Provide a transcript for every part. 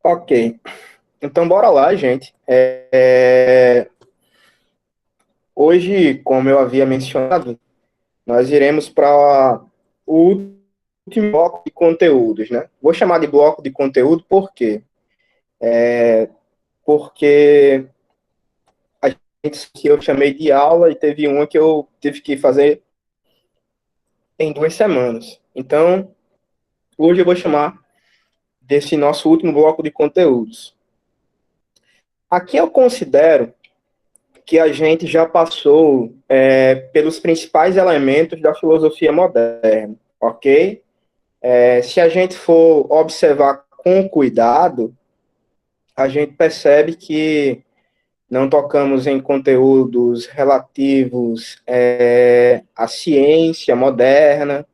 Ok, então bora lá, gente. Hoje, como eu havia mencionado, nós iremos para o último bloco de conteúdos, né? Vou chamar de bloco de conteúdo por quê? Porque a gente que eu chamei de aula e teve uma que eu tive que fazer em 2 semanas. Então, hoje eu vou chamar desse nosso último bloco de conteúdos. Aqui eu considero que a gente já passou pelos principais elementos da filosofia moderna, ok? Se a gente for observar com cuidado, a gente percebe que não tocamos em conteúdos relativos à ciência moderna,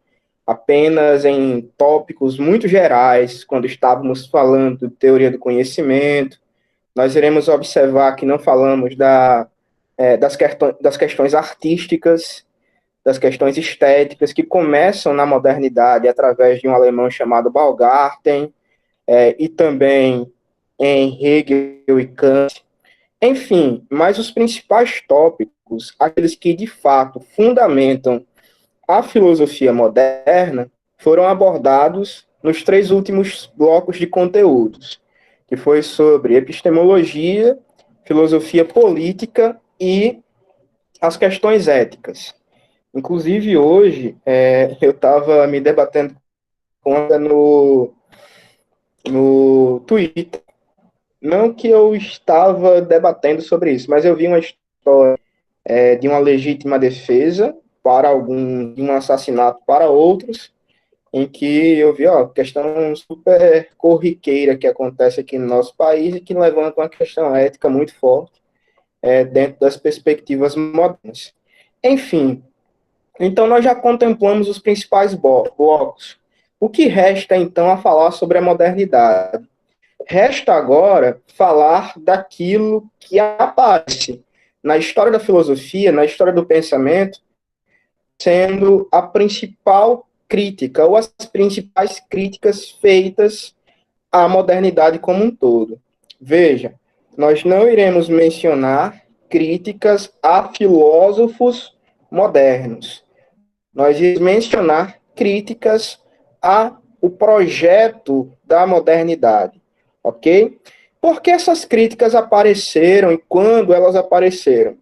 apenas em tópicos muito gerais, quando estávamos falando de teoria do conhecimento. Nós iremos observar que não falamos das questões artísticas, das questões estéticas, que começam na modernidade através de um alemão chamado Baumgarten, e também em Hegel e Kant. Enfim, mas os principais tópicos, aqueles que de fato fundamentam a filosofia moderna, foram abordados nos 3 últimos blocos de conteúdos, que foi sobre epistemologia, filosofia política e as questões éticas. Inclusive, hoje, eu estava me debatendo com ela no Twitter. Não que eu estava debatendo sobre isso, mas eu vi uma história de uma legítima defesa para algum, de um assassinato para outros, em que eu vi, ó, questão super corriqueira que acontece aqui no nosso país e que levanta uma questão ética muito forte dentro das perspectivas modernas. Enfim, então nós já contemplamos os principais blocos. O que resta, então, a falar sobre a modernidade? Resta agora falar daquilo que aparece na história da filosofia, na história do pensamento, sendo a principal crítica, ou as principais críticas feitas à modernidade como um todo. Veja, nós não iremos mencionar críticas a filósofos modernos. Nós iremos mencionar críticas a o projeto da modernidade, ok? Por que essas críticas apareceram e quando elas apareceram?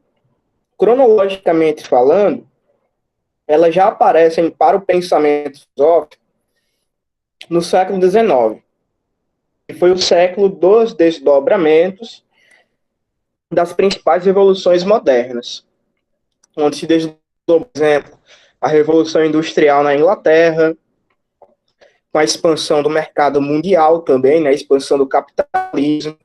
Cronologicamente falando, elas já aparecem para o pensamento filosófico no século XIX, que foi o século dos desdobramentos das principais revoluções modernas, onde se desdobrou, por exemplo, a Revolução Industrial na Inglaterra, com a expansão do mercado mundial também, né, a expansão do capitalismo.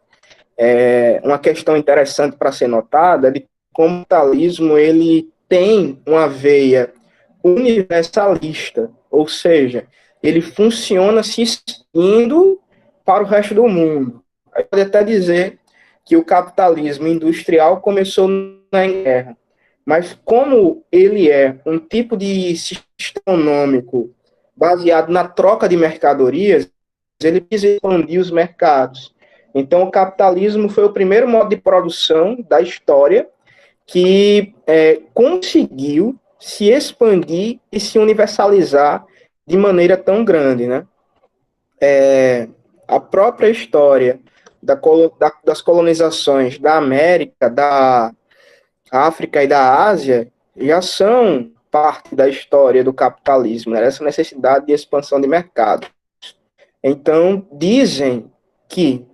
Uma questão interessante para ser notada é de como o capitalismo ele tem uma veia universalista, ou seja, ele funciona se expandindo para o resto do mundo. Aí pode até dizer que o capitalismo industrial começou na guerra, mas como ele é um tipo de sistema econômico baseado na troca de mercadorias, ele precisa expandir os mercados. Então, o capitalismo foi o primeiro modo de produção da história que conseguiu se expandir e se universalizar de maneira tão grande, né? A própria história das colonizações da América, da África e da Ásia já são parte da história do capitalismo, né? Essa necessidade de expansão de mercado. Então, dizem que,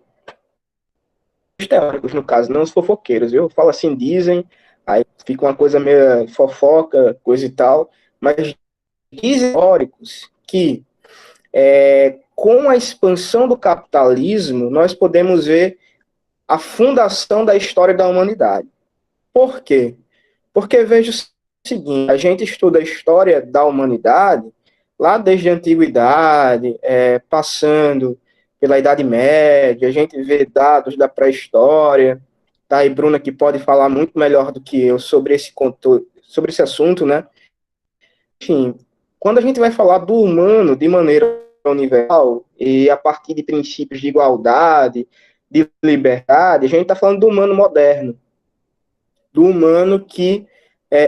os teóricos, no caso, não os fofoqueiros, eu falo assim, dizem, aí fica uma coisa meio fofoca, coisa e tal, mas dizem teóricos que com a expansão do capitalismo, nós podemos ver a fundação da história da humanidade. Por quê? Porque veja o seguinte, a gente estuda a história da humanidade lá desde a antiguidade, passando pela Idade Média, a gente vê dados da pré-história, tá aí Bruna que pode falar muito melhor do que eu sobre esse assunto, né? Enfim, quando a gente vai falar do humano de maneira universal e a partir de princípios de igualdade, de liberdade, a gente está falando do humano moderno, do humano que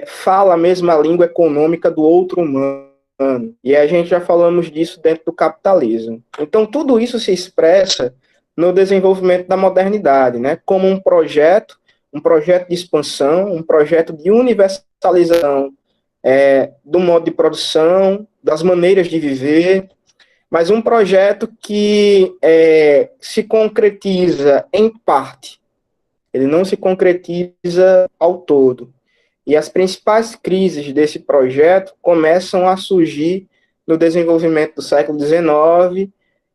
fala a mesma língua econômica do outro humano. E a gente já falamos disso dentro do capitalismo. Então, tudo isso se expressa no desenvolvimento da modernidade, né? Como um projeto de expansão, um projeto de universalização do modo de produção, das maneiras de viver, mas um projeto que se concretiza em parte. Ele não se concretiza ao todo. E as principais crises desse projeto começam a surgir no desenvolvimento do século XIX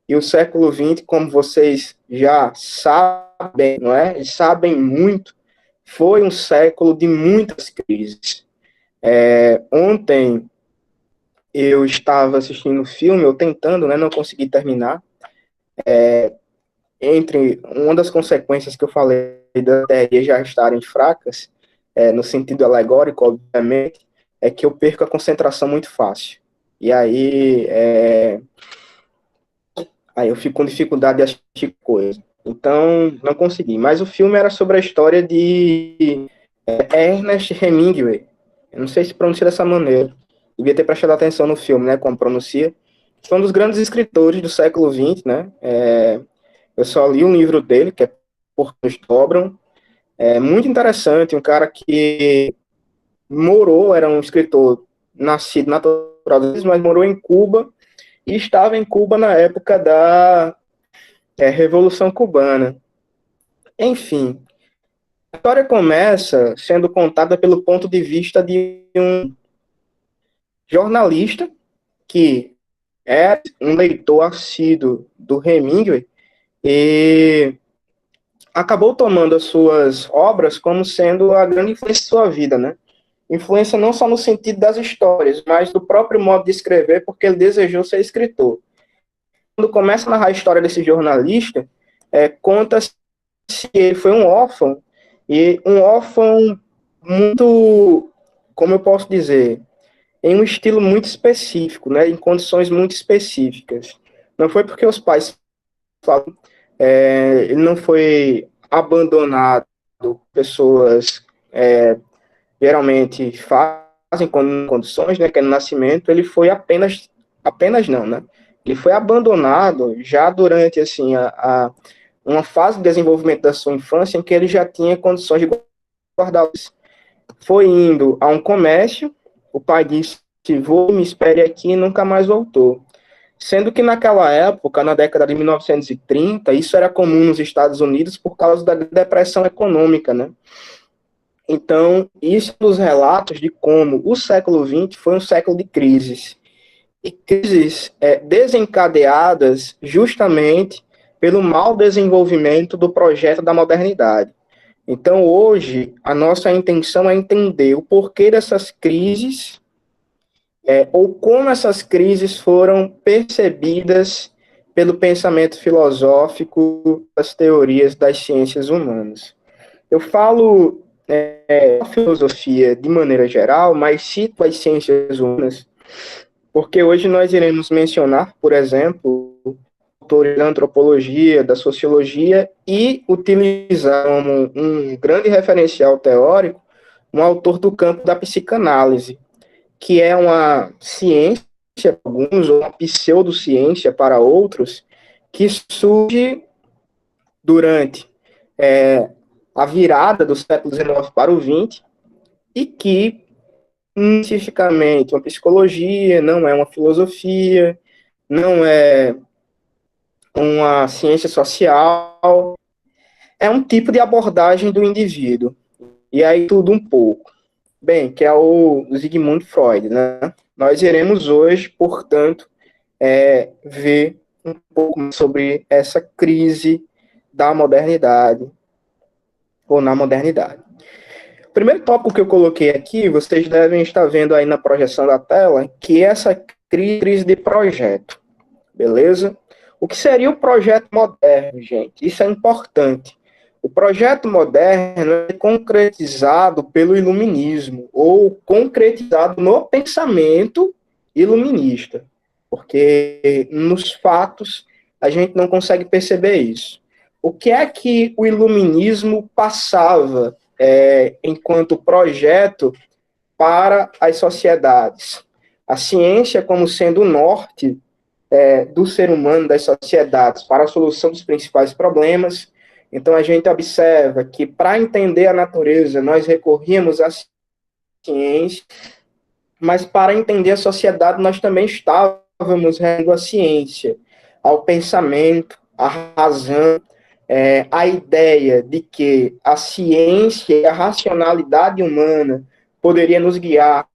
e o século XX, como vocês já sabem, não é? E sabem muito, foi um século de muitas crises. Ontem eu estava assistindo um filme, eu tentando, né, não consegui terminar. Entre uma das consequências que eu falei da teoria já estarem fracas, no sentido alegórico, obviamente, é que eu perco a concentração muito fácil. E aí eu fico com dificuldade de assistir coisa. Então, não consegui. Mas o filme era sobre a história de Ernest Hemingway. Eu não sei se pronuncia dessa maneira. Devia ter prestado atenção no filme, né, como pronuncia. Foi um dos grandes escritores do século XX, né? Eu só li um livro dele, que é Por que nos Dobram. É muito interessante, um cara que era um escritor nascido natural, mas morou em Cuba e estava em Cuba na época da Revolução Cubana. Enfim, a história começa sendo contada pelo ponto de vista de um jornalista que é um leitor assíduo do Hemingway e acabou tomando as suas obras como sendo a grande influência de sua vida, né? Influência não só no sentido das histórias, mas do próprio modo de escrever, porque ele desejou ser escritor. Quando começa a narrar a história desse jornalista, conta-se que ele foi um órfão, e um órfão muito, como eu posso dizer, em um estilo muito específico, né, em condições muito específicas. Não foi porque os pais falam, ele não foi abandonado, pessoas geralmente fazem condições, né, que é no nascimento, ele foi apenas não, né? Ele foi abandonado já durante, assim, uma fase de desenvolvimento da sua infância em que ele já tinha condições de guardá-los. Foi indo a um comércio, o pai disse que vou, me espere aqui e nunca mais voltou. Sendo que naquela época, na década de 1930, isso era comum nos Estados Unidos por causa da depressão econômica, né? Então, isso é um dos relatos de como o século XX foi um século de crises. E crises desencadeadas justamente pelo mau desenvolvimento do projeto da modernidade. Então, hoje, a nossa intenção é entender o porquê dessas crises, ou como essas crises foram percebidas pelo pensamento filosófico das teorias das ciências humanas. Eu falo a filosofia de maneira geral, mas cito as ciências humanas, porque hoje nós iremos mencionar, por exemplo, autores da antropologia, da sociologia, e utilizar como um grande referencial teórico um autor do campo da psicanálise, que é uma ciência para alguns, ou uma pseudociência para outros, que surge durante a virada do século XIX para o XX, e que, cientificamente, uma psicologia, não é uma filosofia, não é uma ciência social, é um tipo de abordagem do indivíduo. E aí tudo um pouco. Bem, que é o Sigmund Freud, né? Nós iremos hoje, portanto, ver um pouco sobre essa crise da modernidade, ou na modernidade. O primeiro tópico que eu coloquei aqui, vocês devem estar vendo aí na projeção da tela, que é essa crise de projeto, beleza? O que seria o projeto moderno, gente? Isso é importante. O projeto moderno é concretizado pelo iluminismo, ou concretizado no pensamento iluminista. porque nos fatos a gente não consegue perceber isso. O que é que o iluminismo passava enquanto projeto para as sociedades? A ciência como sendo o norte do ser humano, das sociedades, para a solução dos principais problemas. Então, a gente observa que, para entender a natureza, nós recorríamos à ciência, mas para entender a sociedade, nós também estávamos recorrendo à ciência, ao pensamento, à razão, a ideia de que a ciência e a racionalidade humana poderia nos guiar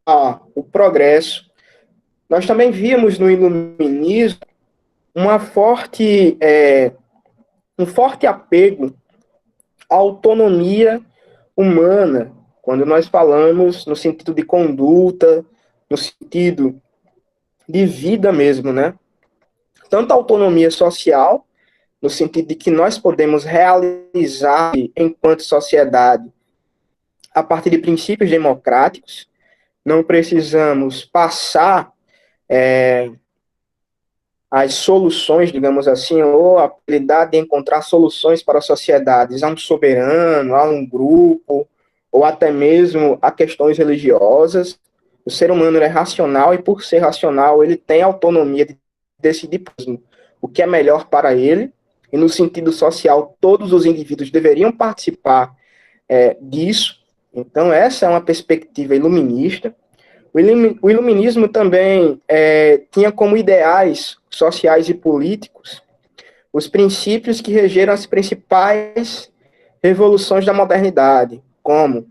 ao progresso. Nós também víamos no iluminismo um forte apego à autonomia humana, quando nós falamos no sentido de conduta, no sentido de vida mesmo, né? Tanto a autonomia social, no sentido de que nós podemos realizar enquanto sociedade a partir de princípios democráticos, não precisamos passar as soluções, digamos assim, ou a habilidade de encontrar soluções para as sociedades a um soberano, a um grupo, ou até mesmo a questões religiosas. O ser humano é racional e, por ser racional, ele tem autonomia de decidir o que é melhor para ele, e no sentido social, todos os indivíduos deveriam participar disso. Então, essa é uma perspectiva iluminista. O iluminismo também tinha como ideais sociais e políticos os princípios que regeram as principais revoluções da modernidade, como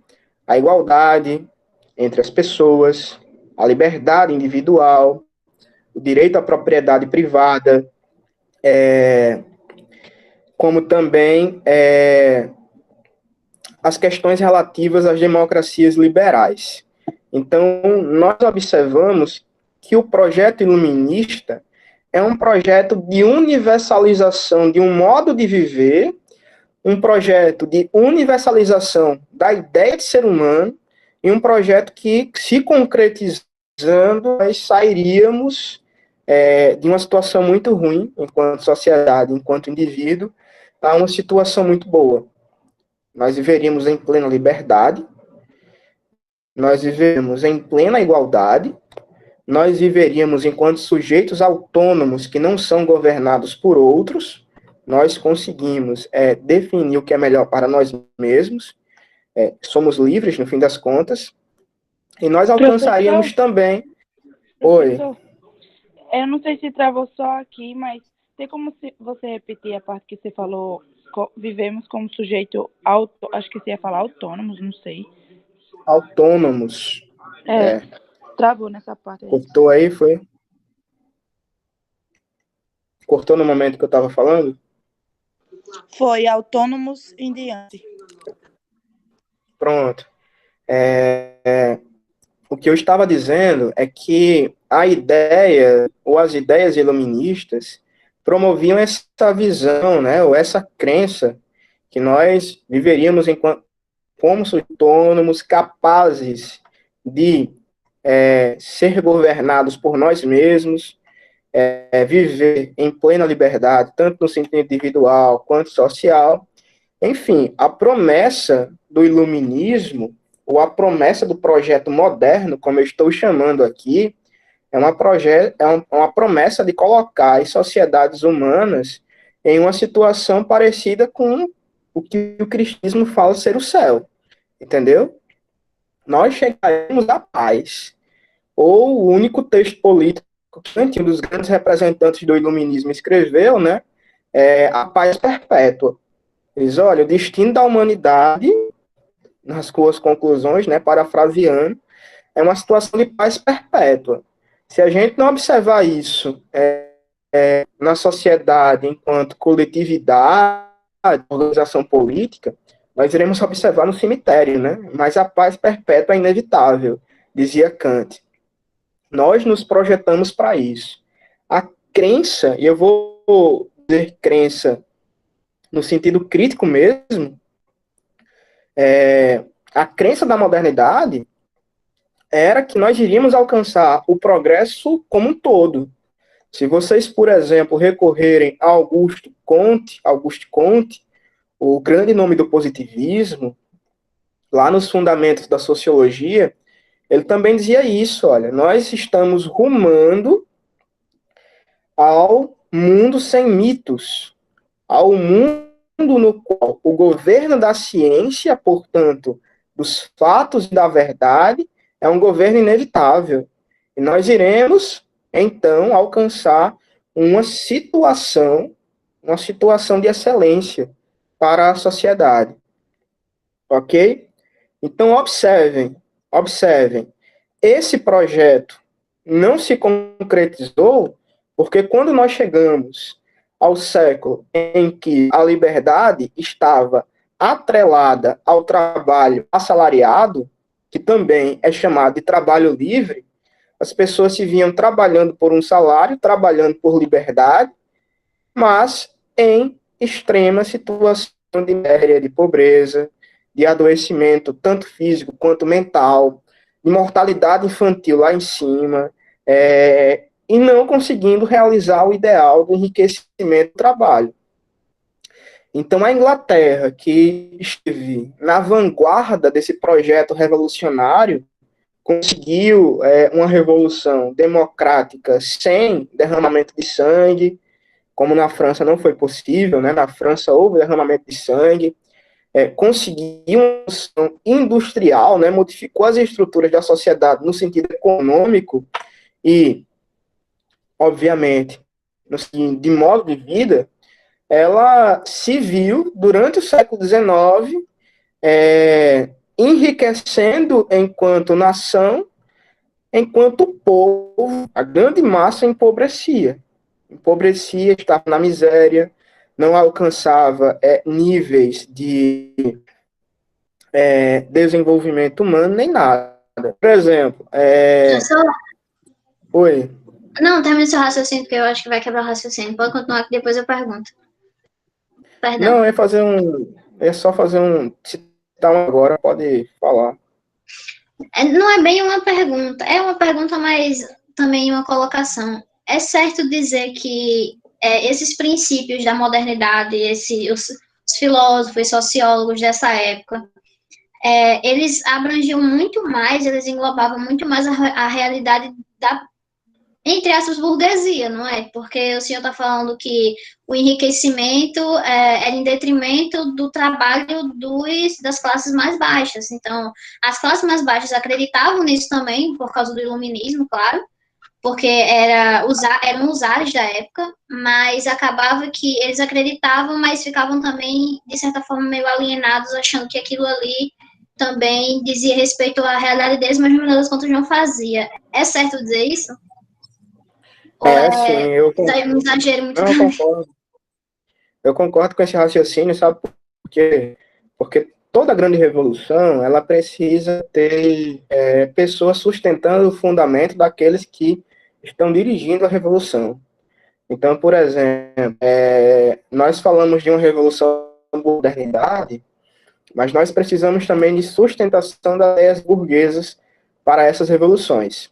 a igualdade entre as pessoas, a liberdade individual, o direito à propriedade privada, como também as questões relativas às democracias liberais. Então, nós observamos que o projeto iluminista é um projeto de universalização de um modo de viver, um projeto de universalização da ideia de ser humano, e um projeto que, se concretizando, nós sairíamos de uma situação muito ruim, enquanto sociedade, enquanto indivíduo, a uma situação muito boa. Nós viveríamos em plena liberdade, nós viveríamos em plena igualdade, nós viveríamos enquanto sujeitos autônomos que não são governados por outros, nós conseguimos definir o que é melhor para nós mesmos, somos livres, no fim das contas, e nós alcançaríamos também... Oi. Eu não sei se travou só aqui, mas tem como você repetir a parte que você falou, vivemos como sujeito, acho que você ia falar autônomos, não sei. Autônomos. Travou nessa parte aí. Cortou aí, foi? Cortou no momento que eu estava falando? Foi, autônomos em diante. Pronto. O que eu estava dizendo é que a ideia, ou as ideias iluministas, promoviam essa visão, né, ou essa crença que nós viveríamos como autônomos, capazes de ser governados por nós mesmos, viver em plena liberdade, tanto no sentido individual quanto social. Enfim, a promessa do iluminismo, ou a promessa do projeto moderno, como eu estou chamando aqui, é uma promessa de colocar as sociedades humanas em uma situação parecida com o que o cristianismo fala ser o céu, entendeu? Nós chegaremos à paz. Ou o único texto político que um dos grandes representantes do iluminismo escreveu, né, é a paz perpétua. Diz, olha, o destino da humanidade, nas suas conclusões, né, parafraseando, é uma situação de paz perpétua. Se a gente não observar isso na sociedade enquanto coletividade, organização política, nós iremos observar no cemitério, né? Mas a paz perpétua é inevitável, dizia Kant. Nós nos projetamos para isso. A crença, e eu vou dizer crença no sentido crítico mesmo, a crença da modernidade era que nós iríamos alcançar o progresso como um todo. Se vocês, por exemplo, recorrerem a Auguste Comte, o grande nome do positivismo, lá nos fundamentos da sociologia, ele também dizia isso, olha, nós estamos rumando ao mundo sem mitos, ao mundo no qual o governo da ciência, portanto, dos fatos e da verdade, é um governo inevitável. E nós iremos, então, alcançar uma situação de excelência para a sociedade. Ok? Então, observem. Esse projeto não se concretizou porque quando nós chegamos ao século em que a liberdade estava atrelada ao trabalho assalariado, que também é chamado de trabalho livre, as pessoas se vinham trabalhando por um salário, trabalhando por liberdade, mas em extrema situação de miséria, de pobreza, de adoecimento, tanto físico quanto mental, de mortalidade infantil lá em cima, e não conseguindo realizar o ideal do enriquecimento do trabalho. Então, a Inglaterra, que esteve na vanguarda desse projeto revolucionário, conseguiu uma revolução democrática sem derramamento de sangue, como na França não foi possível, né? Na França houve derramamento de sangue, conseguiu uma revolução industrial, né? Modificou as estruturas da sociedade no sentido econômico e, obviamente, de modo de vida, ela se viu, durante o século XIX, enriquecendo enquanto nação, enquanto o povo, a grande massa, empobrecia, estava na miséria, não alcançava níveis de desenvolvimento humano, nem nada. Por exemplo, Oi. Não, termina seu raciocínio, porque eu acho que vai quebrar o raciocínio. Pode continuar que depois eu pergunto. Perdão. Não, é só fazer um, citar um agora, pode falar. Não é bem uma pergunta, é uma pergunta, mas também uma colocação. É certo dizer que esses princípios da modernidade, os filósofos, sociólogos dessa época, eles abrangiam muito mais, eles englobavam muito mais a realidade da, entre aspas, burguesia, não é? Porque o senhor está falando que o enriquecimento era em detrimento do trabalho das classes mais baixas. Então, as classes mais baixas acreditavam nisso também, por causa do iluminismo, claro, porque eram os ares da época, mas acabava que eles acreditavam, mas ficavam também, de certa forma, meio alienados, achando que aquilo ali também dizia respeito à realidade deles, mas no final das contas não fazia. É certo dizer isso? Sim, eu concordo. Um exagero muito grande. Eu concordo com esse raciocínio, sabe por quê? Porque toda grande revolução, ela precisa ter pessoas sustentando o fundamento daqueles que estão dirigindo a revolução. Então, por exemplo, nós falamos de uma revolução da modernidade, mas nós precisamos também de sustentação das ideias burguesas para essas revoluções.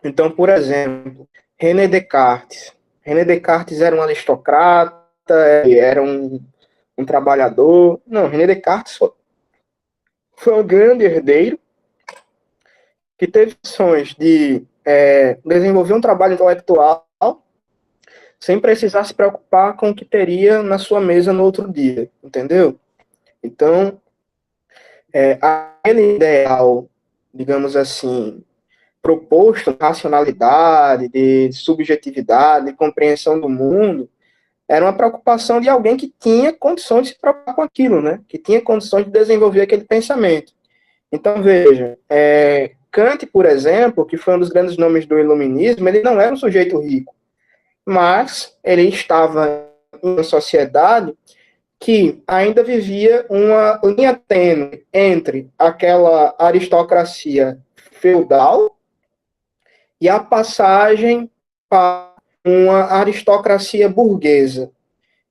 Então, por exemplo, René Descartes. René Descartes era um aristocrata, era um trabalhador. Não, René Descartes foi um grande herdeiro que teve opções de desenvolver um trabalho intelectual sem precisar se preocupar com o que teria na sua mesa no outro dia, entendeu? Então, aquele ideal, digamos assim, proposto de racionalidade, de subjetividade, de compreensão do mundo, era uma preocupação de alguém que tinha condições de se preocupar com aquilo, né? Que tinha condições de desenvolver aquele pensamento. Então, veja, Kant, por exemplo, que foi um dos grandes nomes do iluminismo, ele não era um sujeito rico, mas ele estava em uma sociedade que ainda vivia uma linha tênue entre aquela aristocracia feudal e a passagem para uma aristocracia burguesa.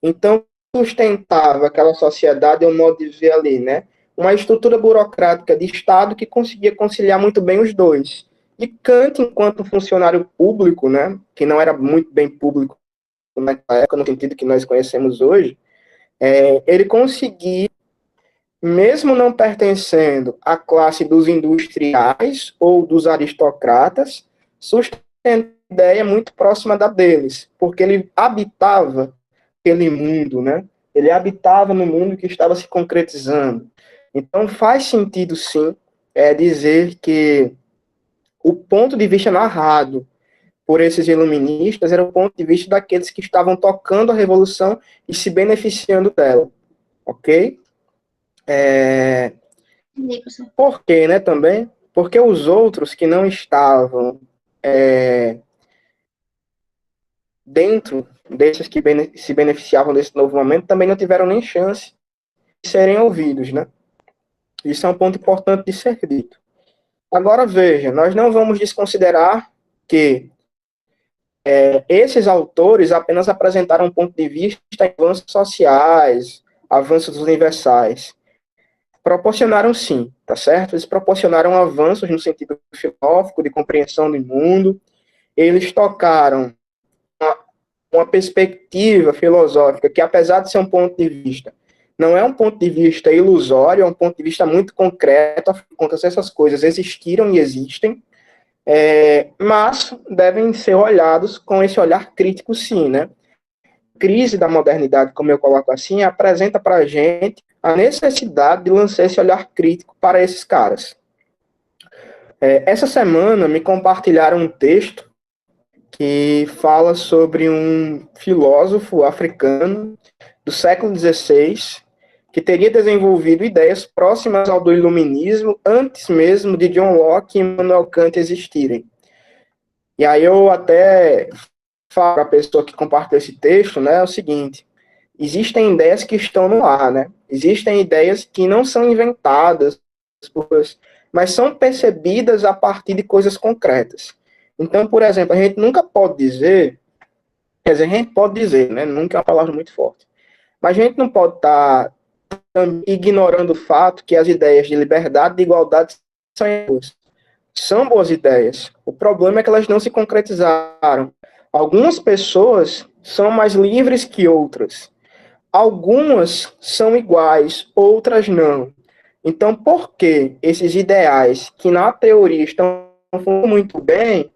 Então, sustentava aquela sociedade, o modo de ver ali, né? uma estrutura burocrática de Estado que conseguia conciliar muito bem os dois. E Kant, enquanto funcionário público, né, que não era muito bem público naquela época, no sentido que nós conhecemos hoje, ele conseguia, mesmo não pertencendo à classe dos industriais ou dos aristocratas, sustentar uma ideia muito próxima da deles, porque ele habitava aquele mundo, né? Ele habitava no mundo que estava se concretizando. Então faz sentido, sim, dizer que o ponto de vista narrado por esses iluministas era o ponto de vista daqueles que estavam tocando a revolução e se beneficiando dela, ok? Por quê, né, também? Porque os outros que não estavam dentro desses que se beneficiavam desse novo momento também não tiveram nem chance de serem ouvidos, né? Isso é um ponto importante de ser dito. Agora, veja, nós não vamos desconsiderar que esses autores apenas apresentaram um ponto de vista em avanços sociais, avanços universais. Proporcionaram sim, tá certo? Eles proporcionaram avanços no sentido filosófico, de compreensão do mundo. Eles tocaram uma perspectiva filosófica que, apesar de ser um ponto de vista, não é um ponto de vista ilusório, é um ponto de vista muito concreto, afinal, essas coisas existiram e existem, mas devem ser olhados com esse olhar crítico, sim, né? A crise da modernidade, como eu coloco assim, apresenta para a gente a necessidade de lançar esse olhar crítico para esses caras. Essa semana me compartilharam um texto que fala sobre um filósofo africano do século XVI que teria desenvolvido ideias próximas ao do iluminismo antes mesmo de John Locke e Immanuel Kant existirem. E aí eu até falo para a pessoa que compartilhou esse texto, né, o seguinte: existem ideias que estão no ar, né? Existem ideias que não são inventadas, mas são percebidas a partir de coisas concretas. Então, por exemplo, a gente nunca pode dizer, quer dizer, a gente pode dizer, né? Nunca é uma palavra muito forte, mas a gente não pode estar ignorando o fato que as ideias de liberdade e de igualdade são boas ideias. O problema é que elas não se concretizaram. Algumas pessoas são mais livres que outras. Algumas são iguais, outras não. Então, por que esses ideais, que na teoria estão funcionando muito bem,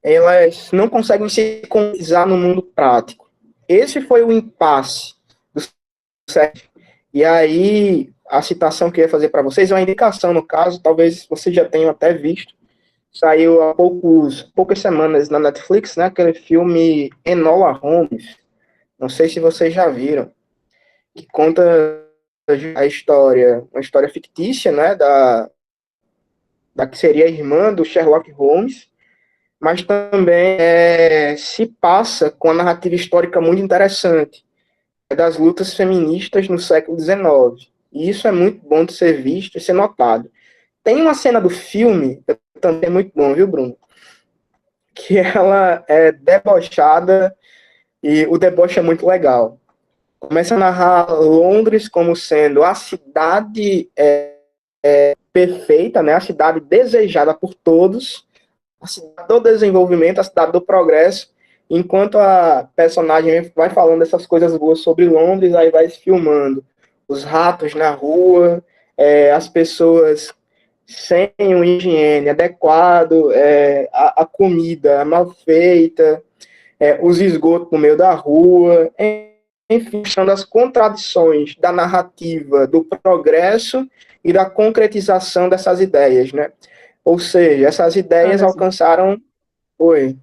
elas não conseguem se concretizar no mundo prático? Esse foi o impasse do século. E aí, a citação que eu ia fazer para vocês é uma indicação, no caso, talvez vocês já tenham até visto. Saiu há poucas semanas na Netflix, né? Aquele filme Enola Holmes. Não sei se vocês já viram. Que conta a história, uma história fictícia, né? Da que seria a irmã do Sherlock Holmes, mas também se passa com uma narrativa histórica muito interessante das lutas feministas no século XIX. E isso é muito bom de ser visto e ser notado. Tem uma cena do filme, também é muito bom, viu, Bruno? Que ela é debochada e o deboche é muito legal. Começa a narrar Londres como sendo a cidade perfeita, né? A cidade desejada por todos, a cidade do desenvolvimento, a cidade do progresso, enquanto a personagem vai falando essas coisas boas sobre Londres, aí vai se filmando os ratos na rua, as pessoas sem uma higiene adequado, a comida mal feita, os esgotos no meio da rua, enfim, são das contradições da narrativa do progresso e da concretização dessas ideias, né? Ou seja, essas ideias alcançaram... Oi.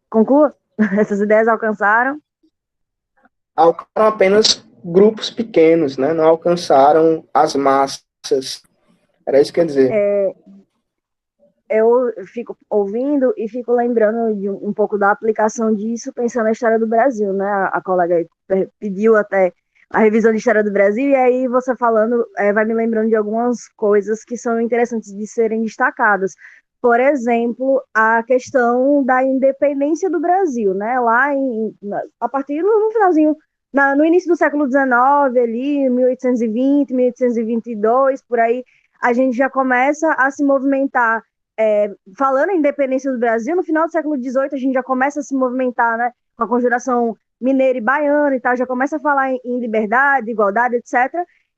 Conclua. Essas ideias alcançaram apenas grupos pequenos, né? Não alcançaram as massas. Era isso que eu ia dizer. Eu fico ouvindo e fico lembrando de um pouco da aplicação disso, pensando na história do Brasil, né? A colega pediu até a revisão de história do Brasil, e aí você falando vai me lembrando de algumas coisas que são interessantes de serem destacadas. por exemplo, a questão da independência do Brasil, né? A partir no finalzinho, no início do século XIX, ali, 1820, 1822, por aí, a gente já começa a se movimentar, falando em independência do Brasil, no final do século XVIII a gente já começa a se movimentar, né? Com a Conjuração Mineira e Baiana e tal, já começa a falar em liberdade, igualdade, etc.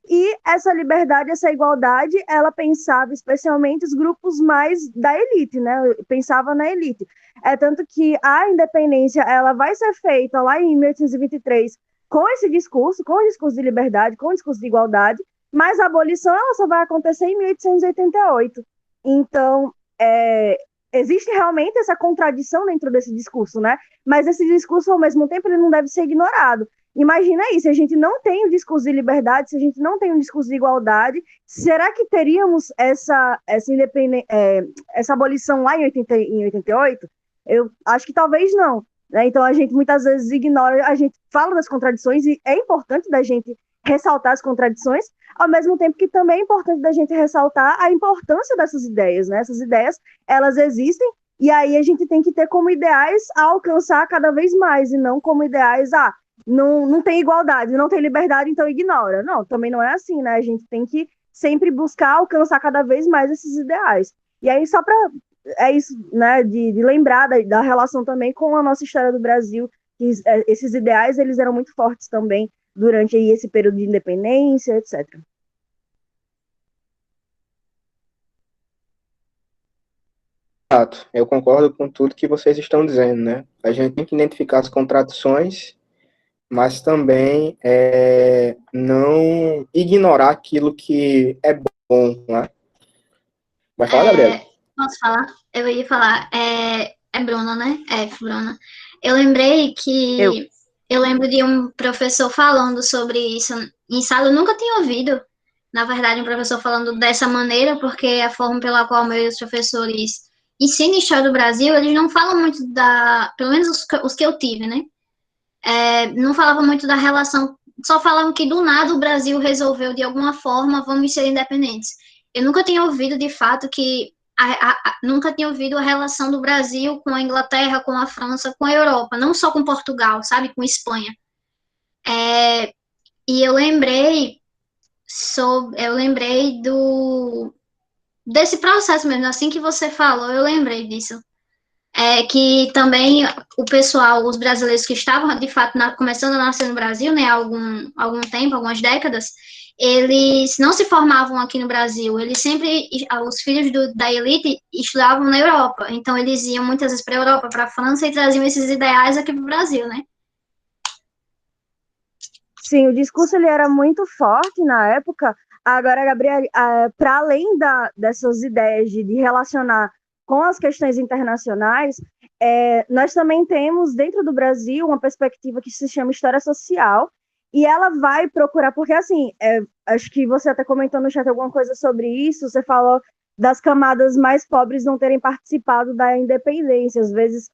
E essa liberdade, essa igualdade, ela pensava especialmente os grupos mais da elite, né? Pensava na elite. É tanto que a independência, ela vai ser feita lá em 1823 com esse discurso, com o discurso de liberdade, com o discurso de igualdade, mas a abolição ela só vai acontecer em 1888. Então, existe realmente essa contradição dentro desse discurso, né? Mas esse discurso, ao mesmo tempo, ele não deve ser ignorado. Imagina aí, se a gente não tem um discurso de liberdade, se a gente não tem um discurso de igualdade, será que teríamos essa abolição lá em 88? Eu acho que talvez não. Né? Então a gente muitas vezes ignora, a gente fala das contradições e é importante da gente ressaltar as contradições, ao mesmo tempo que também é importante da gente ressaltar a importância dessas ideias. Né? Essas ideias, elas existem e aí a gente tem que ter como ideais a alcançar cada vez mais e não como ideais, não tem igualdade, não tem liberdade, então ignora. Não, também não é assim, né? A gente tem que sempre buscar alcançar cada vez mais esses ideais. E aí, só para. É isso, né? De lembrar da relação também com a nossa história do Brasil, que esses ideais eles eram muito fortes também durante aí esse período de independência, etc. Exato. Eu concordo com tudo que vocês estão dizendo, né? A gente tem que identificar as contradições, mas também não ignorar aquilo que é bom, né? Vai falar, Gabriela? Posso falar? Eu ia falar. É Bruna, né? É, Bruna. Eu lembrei Eu, que. Eu lembro de um professor falando sobre isso em sala. Eu nunca tinha ouvido, na verdade, um professor falando dessa maneira, porque a forma pela qual meus professores ensinam história do Brasil, eles não falam muito da. Pelo menos os que eu tive, né? Não falavam muito da relação. Só falavam que do nada o Brasil resolveu, de alguma forma, vamos ser independentes. Eu nunca tinha ouvido, de fato, que nunca tinha ouvido a relação do Brasil com a Inglaterra, com a França, com a Europa, não só com Portugal, sabe, com Espanha. E eu lembrei desse processo mesmo, assim que você falou, eu lembrei disso. Que também o pessoal, os brasileiros que estavam de fato começando a nascer no Brasil, né, há algum tempo, algumas décadas, eles não se formavam aqui no Brasil, eles sempre, os filhos da elite estudavam na Europa, então eles iam muitas vezes para a Europa, para a França e traziam esses ideais aqui para o Brasil, né? sim, o discurso ele era muito forte na época. Agora, Gabriel, para além dessas ideias de relacionar com as questões internacionais, nós também temos dentro do Brasil uma perspectiva que se chama história social, e ela vai procurar, porque assim, acho que você até comentou no chat alguma coisa sobre isso, você falou das camadas mais pobres não terem participado da independência. Às vezes,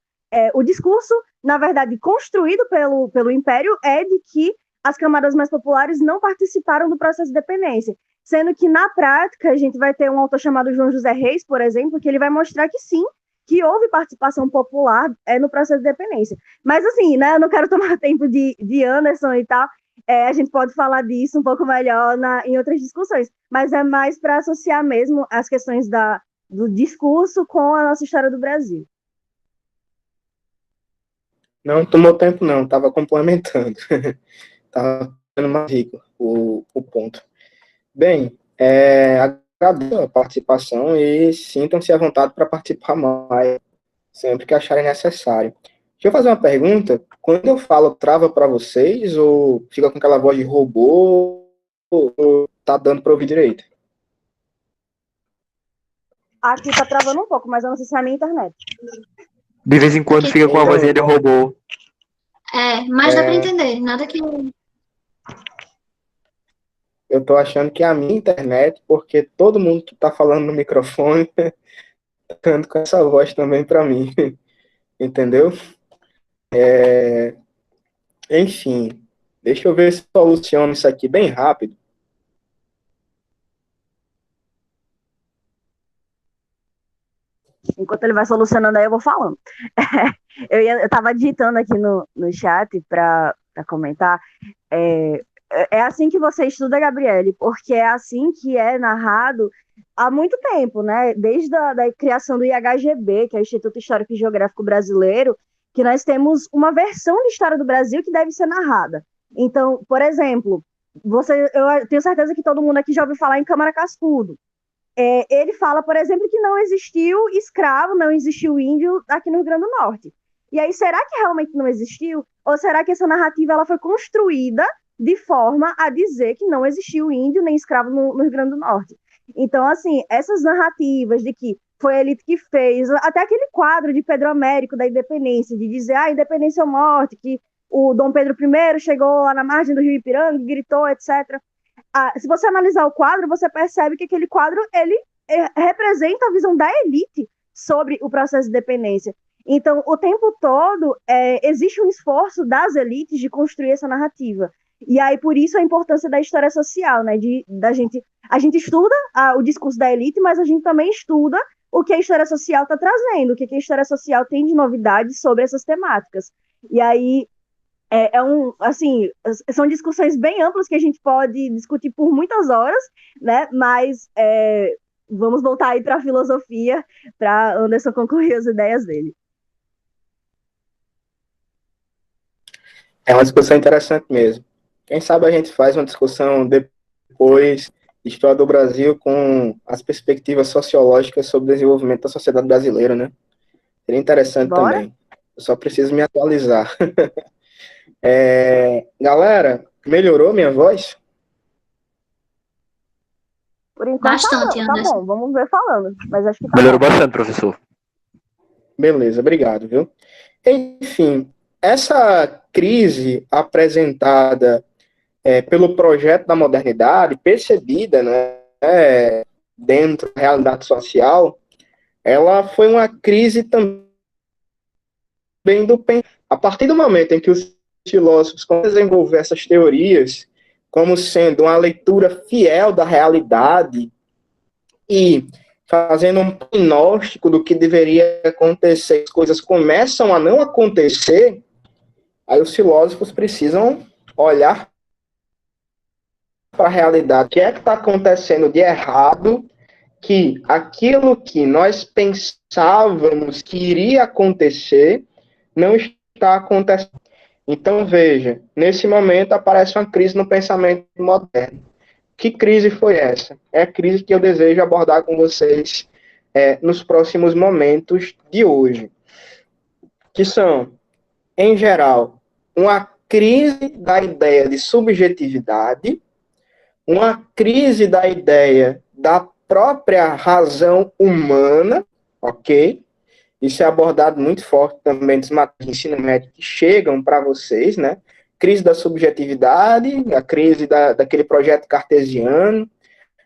o discurso, na verdade, construído pelo Império é de que as camadas mais populares não participaram do processo de dependência. Sendo que, na prática, a gente vai ter um autor chamado João José Reis, por exemplo, que ele vai mostrar que sim, que houve participação popular no processo de dependência. Mas, assim, né, eu não quero tomar tempo de Anderson e tal, a gente pode falar disso um pouco melhor em outras discussões, mas é mais para associar mesmo as questões do discurso com a nossa história do Brasil. Não tomou tempo, não, estava complementando. Estava ficando mais rico o ponto. Bem, agradeço a participação e sintam-se à vontade para participar mais, sempre que acharem necessário. Deixa eu fazer uma pergunta. Quando eu falo, trava para vocês ou fica com aquela voz de robô ou tá dando para ouvir direito? Aqui tá travando um pouco, mas eu não sei se é a minha internet. De vez em quando fica com a vozinha de robô. Mas dá para entender, nada que... Eu tô achando que é a minha internet, porque todo mundo que tá falando no microfone tá dando com essa voz também para mim. Entendeu? Enfim, deixa eu ver se soluciono isso aqui bem rápido. Enquanto ele vai solucionando aí, eu vou falando. Eu tava digitando aqui no chat para comentar. É, é assim que você estuda, Gabriele, porque é assim que é narrado há muito tempo, né? Desde da criação do IHGB, que é o Instituto Histórico e Geográfico Brasileiro, que nós temos uma versão de história do Brasil que deve ser narrada. Então, por exemplo, eu tenho certeza que todo mundo aqui já ouviu falar em Câmara Cascudo. Ele fala, por exemplo, que não existiu escravo, não existiu índio aqui no Rio Grande do Norte. E aí, será que realmente não existiu? Ou será que essa narrativa ela foi construída de forma a dizer que não existiu índio nem escravo no Rio Grande do Norte? Então, assim, essas narrativas de que foi a elite que fez, até aquele quadro de Pedro Américo da independência, de dizer, independência ou morte, que o Dom Pedro I chegou lá na margem do Rio Ipiranga, gritou, etc. Se você analisar o quadro, você percebe que aquele quadro ele representa a visão da elite sobre o processo de dependência. Então, o tempo todo, existe um esforço das elites de construir essa narrativa. E aí, por isso, a importância da história social, né? A gente estuda o discurso da elite, mas a gente também estuda o que a história social está trazendo, o que a história social tem de novidades sobre essas temáticas. E aí, assim, são discussões bem amplas que a gente pode discutir por muitas horas, né? Mas vamos voltar aí para a filosofia, para Anderson concluir as ideias dele. É uma discussão interessante mesmo. Quem sabe a gente faz uma discussão depois de História do Brasil com as perspectivas sociológicas sobre o desenvolvimento da sociedade brasileira, né? Seria interessante também. Eu só preciso me atualizar. Galera, melhorou minha voz? Por enquanto Bastante, tá Anderson. bom, vamos ver falando. Mas acho que tá Melhorou bom. bastante, professor. Beleza, obrigado, viu? Enfim, essa crise apresentada pelo projeto da modernidade, percebida, né, dentro da realidade social, ela foi uma crise também do pensamento. A partir do momento em que os filósofos começam a desenvolver essas teorias como sendo uma leitura fiel da realidade e fazendo um prognóstico do que deveria acontecer, as coisas começam a não acontecer, aí os filósofos precisam olhar para a realidade. O que é que está acontecendo de errado, que aquilo que nós pensávamos que iria acontecer não está acontecendo. Então, veja, nesse momento aparece uma crise no pensamento moderno. Que crise foi essa? É a crise que eu desejo abordar com vocês nos próximos momentos de hoje. Que são, em geral, uma crise da ideia de subjetividade, uma crise da ideia da própria razão humana, ok? Isso é abordado muito forte também dos materiais de ensino médio que chegam para vocês, né? Crise da subjetividade, a crise daquele projeto cartesiano,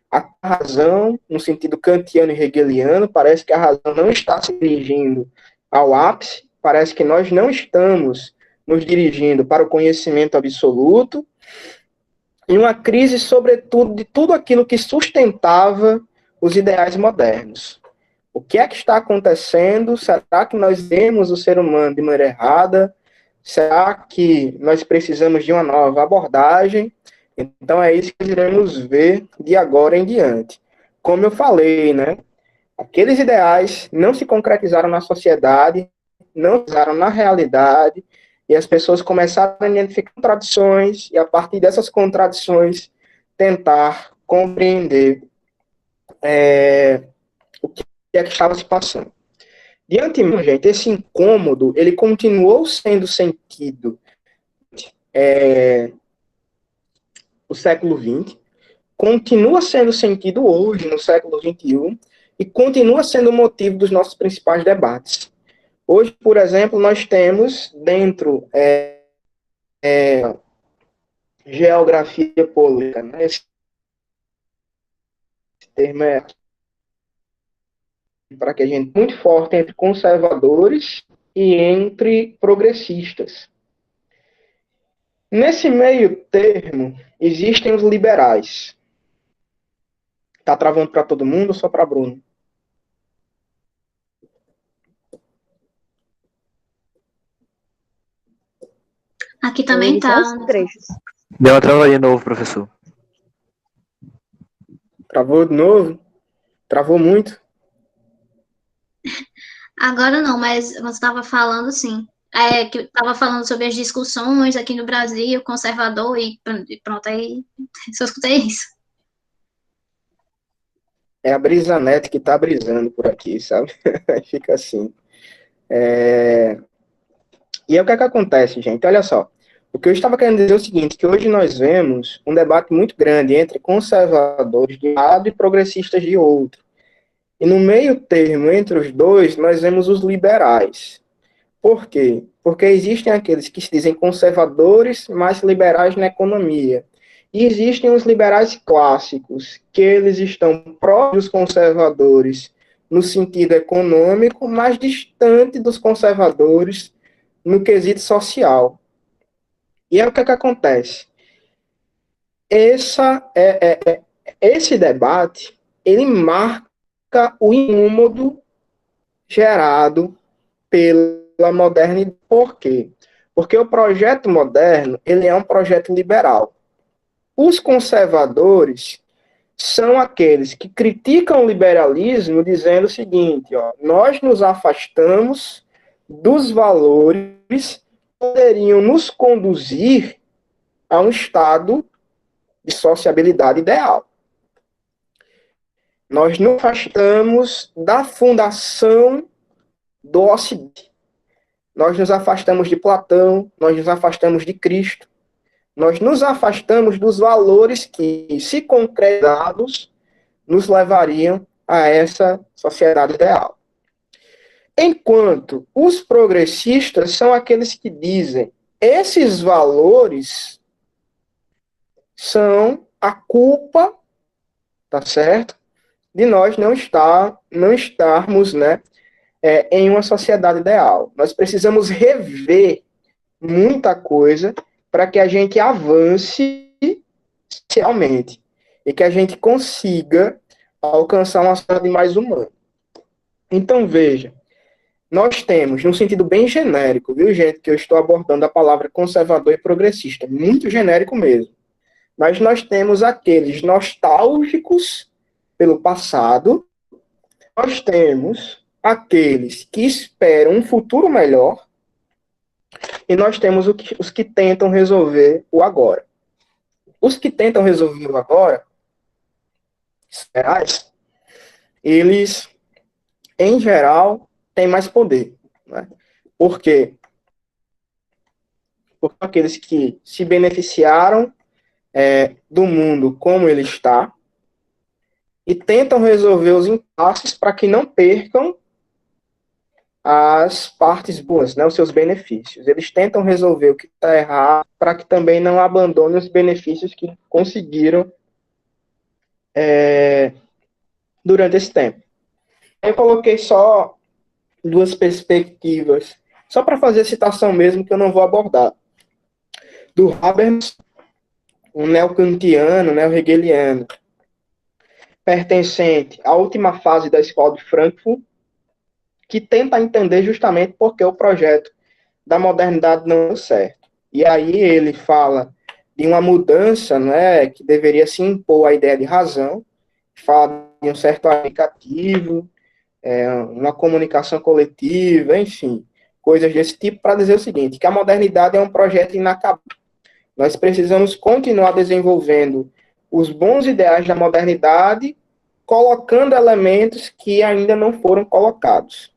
a razão, no sentido kantiano e hegeliano, parece que a razão não está se dirigindo ao ápice, parece que nós não estamos nos dirigindo para o conhecimento absoluto, e uma crise, sobretudo, de tudo aquilo que sustentava os ideais modernos. O que é que está acontecendo? Será que nós vemos o ser humano de maneira errada? Será que nós precisamos de uma nova abordagem? Então é isso que iremos ver de agora em diante. Como eu falei, né? Aqueles ideais não se concretizaram na sociedade, não se concretizaram na realidade, e as pessoas começaram a identificar contradições, e a partir dessas contradições tentar compreender o que é que estava se passando. De antemão, gente, esse incômodo, ele continuou sendo sentido no século XX, continua sendo sentido hoje, no século XXI, e continua sendo motivo dos nossos principais debates. Hoje, por exemplo, nós temos dentro geografia política, né? Esse termo é para que a gente muito forte entre conservadores e entre progressistas. Nesse meio termo, existem os liberais. Tá travando para todo mundo ou só para Bruno? Aqui Eu também li só tá. os trechos. Deu uma travadinha de novo, professor. Travou de novo? Travou muito? Agora não, mas você estava falando sim. Que estava falando sobre as discussões aqui no Brasil, conservador, e pronto, aí só escutei isso. É a Brisanete que tá brisando por aqui, sabe? Aí fica assim. E aí o que é que acontece, gente? Olha só. O que eu estava querendo dizer é o seguinte, que hoje nós vemos um debate muito grande entre conservadores de um lado e progressistas de outro. E no meio termo entre os dois, nós vemos os liberais. Por quê? Porque existem aqueles que se dizem conservadores, mas liberais na economia. E existem os liberais clássicos, que eles estão próximos dos conservadores no sentido econômico, mas distante dos conservadores no quesito social. E aí o que é que acontece? Esse debate, ele marca o incômodo gerado pela modernidade. Por quê? Porque o projeto moderno, ele é um projeto liberal. Os conservadores são aqueles que criticam o liberalismo dizendo o seguinte, ó, nós nos afastamos dos valores que poderiam nos conduzir a um estado de sociabilidade ideal. Nós nos afastamos da fundação do Ocidente. Nós nos afastamos de Platão, nós nos afastamos de Cristo, nós nos afastamos dos valores que, se concretizados, nos levariam a essa sociedade ideal. Enquanto os progressistas são aqueles que dizem esses valores são a culpa, tá certo? De nós não estarmos, né, em uma sociedade ideal. Nós precisamos rever muita coisa para que a gente avance socialmente e que a gente consiga alcançar uma sociedade mais humana. Então, veja, nós temos, num sentido bem genérico, viu, gente, que eu estou abordando a palavra conservador e progressista, muito genérico mesmo. Mas nós temos aqueles nostálgicos pelo passado, nós temos aqueles que esperam um futuro melhor, e nós temos os que tentam resolver o agora. Os que tentam resolver o agora, eles, em geral, têm mais poder. Né? Por quê? Porque aqueles que se beneficiaram do mundo como ele está e tentam resolver os impasses para que não percam as partes boas, né, os seus benefícios. Eles tentam resolver o que está errado para que também não abandonem os benefícios que conseguiram durante esse tempo. Eu coloquei só duas perspectivas, só para fazer citação mesmo, que eu não vou abordar. Do Habermas, um neokantiano, neo-hegeliano, pertencente à última fase da Escola de Frankfurt, que tenta entender justamente por que o projeto da modernidade não deu certo. E aí ele fala de uma mudança, né, que deveria se impor a ideia de razão, fala de um certo aplicativo, uma comunicação coletiva, enfim, coisas desse tipo, para dizer o seguinte, que a modernidade é um projeto inacabado. Nós precisamos continuar desenvolvendo os bons ideais da modernidade, colocando elementos que ainda não foram colocados.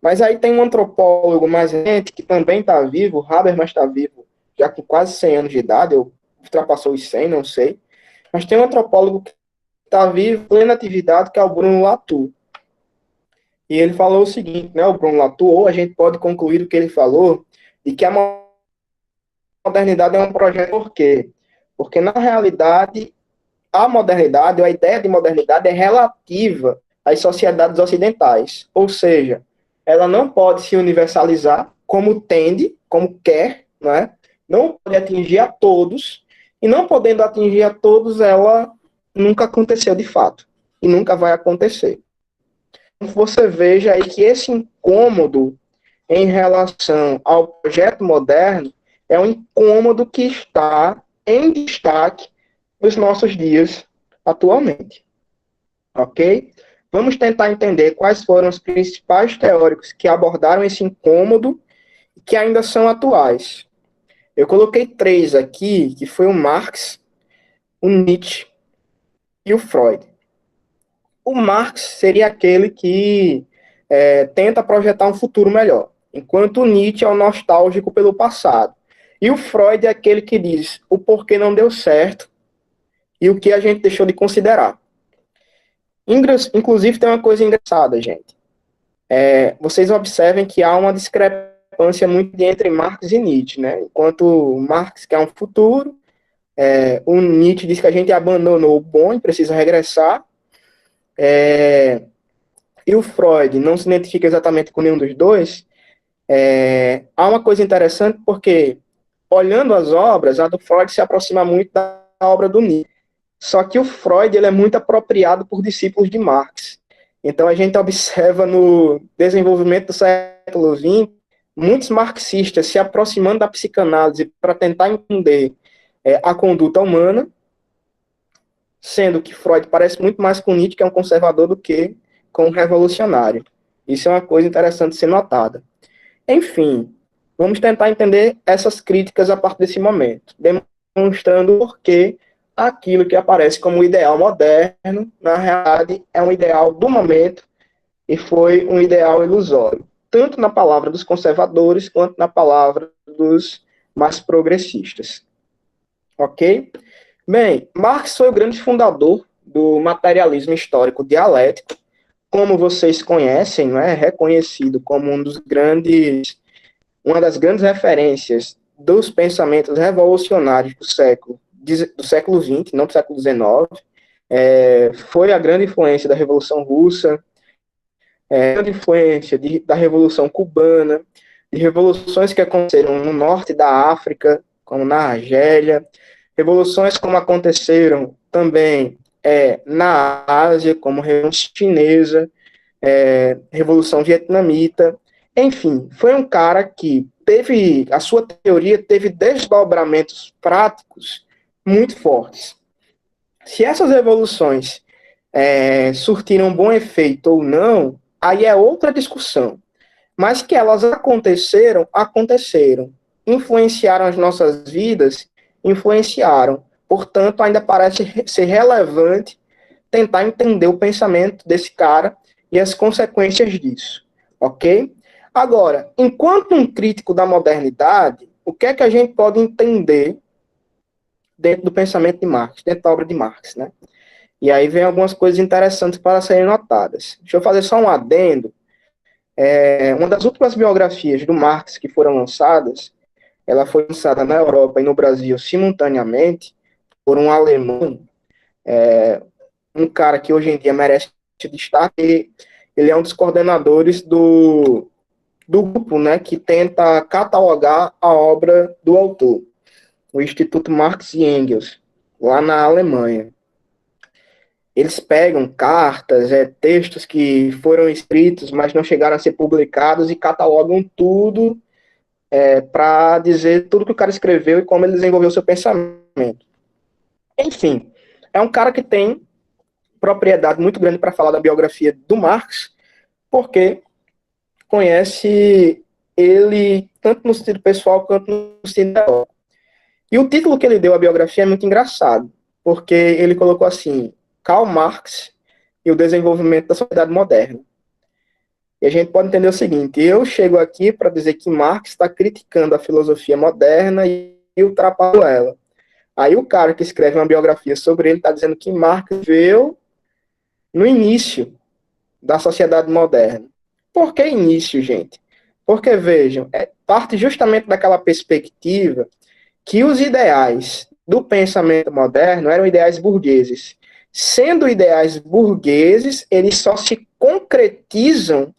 Mas aí tem um antropólogo mais recente, que também está vivo, o Habermas está vivo, já com quase 100 anos de idade, ou ultrapassou os 100, não sei. Mas tem um antropólogo que está vivo, em plena atividade, que é o Bruno Latour. E ele falou o seguinte, né, o Bruno Latour, ou a gente pode concluir o que ele falou, de que a modernidade é um projeto. Por quê? Porque, na realidade, a modernidade, ou a ideia de modernidade, é relativa às sociedades ocidentais. Ou seja, ela não pode se universalizar como tende, como quer, né? Não pode atingir a todos, e não podendo atingir a todos, ela nunca aconteceu de fato, e nunca vai acontecer. Você veja aí que esse incômodo em relação ao projeto moderno é um incômodo que está em destaque nos nossos dias atualmente. Ok? Vamos tentar entender quais foram os principais teóricos que abordaram esse incômodo e que ainda são atuais. Eu coloquei 3 aqui, que foi o Marx, o Nietzsche e o Freud. O Marx seria aquele que tenta projetar um futuro melhor, enquanto o Nietzsche é o nostálgico pelo passado. E o Freud é aquele que diz o porquê não deu certo e o que a gente deixou de considerar. Inclusive, tem uma coisa engraçada, gente. Vocês observem que há uma discrepância muito entre Marx e Nietzsche, né? Enquanto Marx quer um futuro, o Nietzsche diz que a gente abandonou o bom e precisa regressar, e o Freud não se identifica exatamente com nenhum dos dois. Há uma coisa interessante porque, olhando as obras, a do Freud se aproxima muito da obra do Nietzsche. Só que o Freud ele é muito apropriado por discípulos de Marx. Então a gente observa no desenvolvimento do século XX muitos marxistas se aproximando da psicanálise para tentar entender a conduta humana, sendo que Freud parece muito mais com Nietzsche, que é um conservador, do que com um revolucionário. Isso é uma coisa interessante de ser notada. Enfim, vamos tentar entender essas críticas a partir desse momento, demonstrando por que aquilo que aparece como ideal moderno, na realidade, é um ideal do momento e foi um ideal ilusório, tanto na palavra dos conservadores quanto na palavra dos mais progressistas. Ok? Bem, Marx foi o grande fundador do materialismo histórico dialético, como vocês conhecem, não é reconhecido como uma das grandes referências dos pensamentos revolucionários do século XX, não do século XIX. Foi a grande influência da Revolução Russa, a grande influência da Revolução Cubana, de revoluções que aconteceram no norte da África, como na Argélia, revoluções como aconteceram também na Ásia, como a Revolução Chinesa, Revolução Vietnamita. Enfim, foi um cara que a sua teoria teve desdobramentos práticos muito fortes. Se essas revoluções surtiram bom efeito ou não, aí é outra discussão. Mas que elas aconteceram. Influenciaram as nossas vidas, influenciaram. Portanto, ainda parece ser relevante tentar entender o pensamento desse cara e as consequências disso, ok? Agora, enquanto um crítico da modernidade, o que é que a gente pode entender dentro do pensamento de Marx, dentro da obra de Marx, né? E aí vem algumas coisas interessantes para serem notadas. Deixa eu fazer só um adendo. Uma das últimas biografias do Marx que foram lançadas, ela foi lançada na Europa e no Brasil simultaneamente por um alemão, um cara que hoje em dia merece destaque. Ele é um dos coordenadores do grupo, né, que tenta catalogar a obra do autor, o Instituto Marx e Engels, lá na Alemanha. Eles pegam cartas, textos que foram escritos, mas não chegaram a ser publicados, e catalogam tudo para dizer tudo que o cara escreveu e como ele desenvolveu seu pensamento. Enfim, é um cara que tem propriedade muito grande para falar da biografia do Marx, porque conhece ele tanto no sentido pessoal quanto no sentido teórico. E o título que ele deu à biografia é muito engraçado, porque ele colocou assim: Karl Marx e o desenvolvimento da sociedade moderna. E a gente pode entender o seguinte: eu chego aqui para dizer que Marx está criticando a filosofia moderna e ultrapassou ela. Aí o cara que escreve uma biografia sobre ele está dizendo que Marx veio no início da sociedade moderna. Por que início, gente? Porque, vejam, parte justamente daquela perspectiva que os ideais do pensamento moderno eram ideais burgueses. Sendo ideais burgueses, eles só se concretizam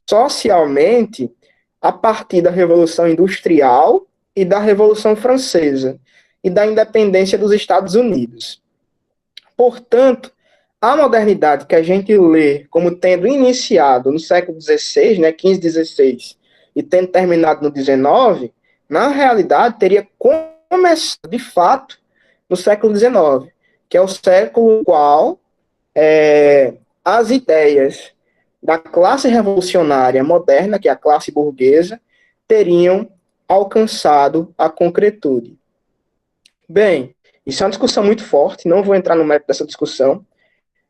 socialmente a partir da Revolução Industrial e da Revolução Francesa e da independência dos Estados Unidos. Portanto, a modernidade que a gente lê como tendo iniciado no século XVI, né, 15, 16, e tendo terminado no XIX, na realidade, teria começado, de fato, no século XIX, que é o século no qual as ideias da classe revolucionária moderna, que é a classe burguesa, teriam alcançado a concretude. Bem, isso é uma discussão muito forte, não vou entrar no mérito dessa discussão,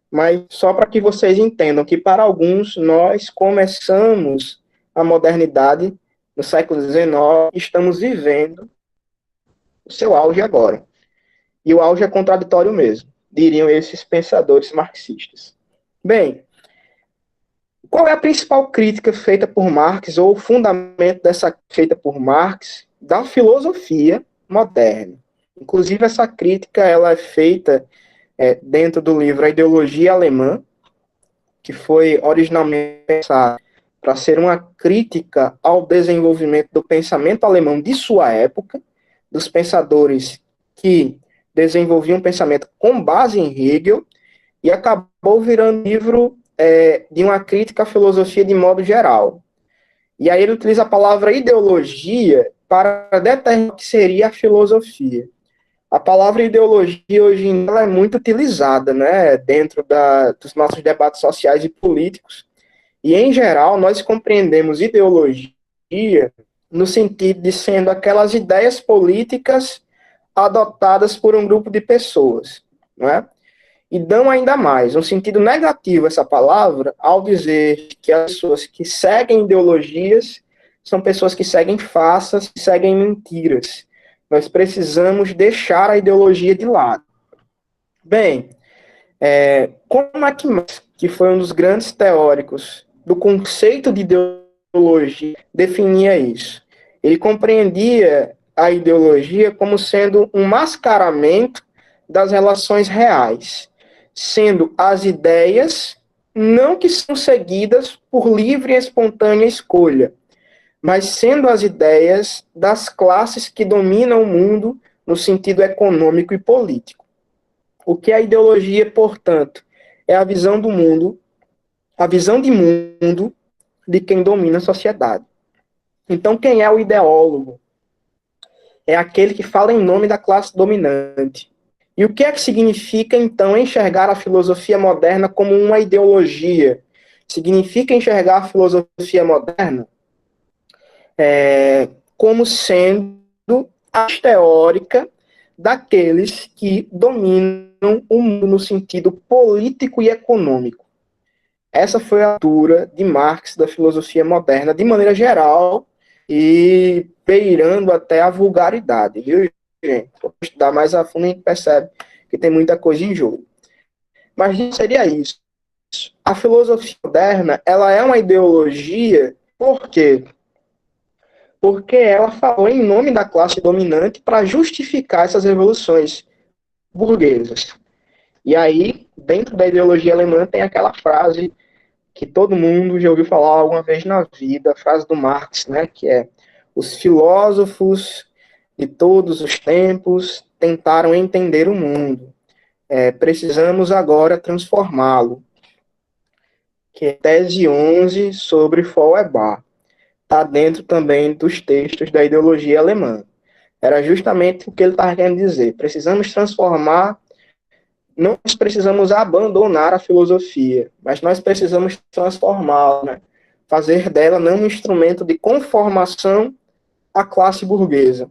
mas só para que vocês entendam que, para alguns, nós começamos a modernidade no século XIX e estamos vivendo o seu auge agora. E o auge é contraditório mesmo, diriam esses pensadores marxistas. Bem, qual é a principal crítica feita por Marx, ou o fundamento dessa feita por Marx, da filosofia moderna? Inclusive, essa crítica ela é feita dentro do livro A Ideologia Alemã, que foi originalmente pensado para ser uma crítica ao desenvolvimento do pensamento alemão de sua época, dos pensadores que desenvolviam um pensamento com base em Hegel, e acabou virando livro de uma crítica à filosofia de modo geral. E aí ele utiliza a palavra ideologia para determinar o que seria a filosofia. A palavra ideologia hoje em dia é muito utilizada, né, dentro dos nossos debates sociais e políticos. E, em geral, nós compreendemos ideologia no sentido de sendo aquelas ideias políticas adotadas por um grupo de pessoas, não é? E dão ainda mais um sentido negativo essa palavra ao dizer que as pessoas que seguem ideologias são pessoas que seguem farsas, que seguem mentiras. Nós precisamos deixar a ideologia de lado. Bem, como é que foi um dos grandes teóricos do conceito de ideologia, definia isso? Ele compreendia a ideologia como sendo um mascaramento das relações reais, sendo as ideias não que são seguidas por livre e espontânea escolha, mas sendo as ideias das classes que dominam o mundo no sentido econômico e político. O que é a ideologia, portanto? É a visão do mundo, a visão de mundo de quem domina a sociedade. Então, quem é o ideólogo? É aquele que fala em nome da classe dominante. E o que é que significa, então, enxergar a filosofia moderna como uma ideologia? Significa enxergar a filosofia moderna como sendo a teórica daqueles que dominam o mundo no sentido político e econômico. Essa foi a leitura de Marx da filosofia moderna, de maneira geral, e beirando até a vulgaridade, viu, gente? Para estudar mais a fundo, a gente percebe que tem muita coisa em jogo. Mas não seria isso. A filosofia moderna, ela é uma ideologia, por quê? Porque ela falou em nome da classe dominante para justificar essas revoluções burguesas. E aí, dentro da ideologia alemã, tem aquela frase que todo mundo já ouviu falar alguma vez na vida, a frase do Marx, né, que é: os filósofos de todos os tempos tentaram entender o mundo. Precisamos agora transformá-lo. Que é tese 11 sobre Feuerbach. Está dentro também dos textos da ideologia alemã. Era justamente o que ele estava querendo dizer. Precisamos transformar, não precisamos abandonar a filosofia, mas nós precisamos transformá-la, né? Fazer dela não um instrumento de conformação à classe burguesa,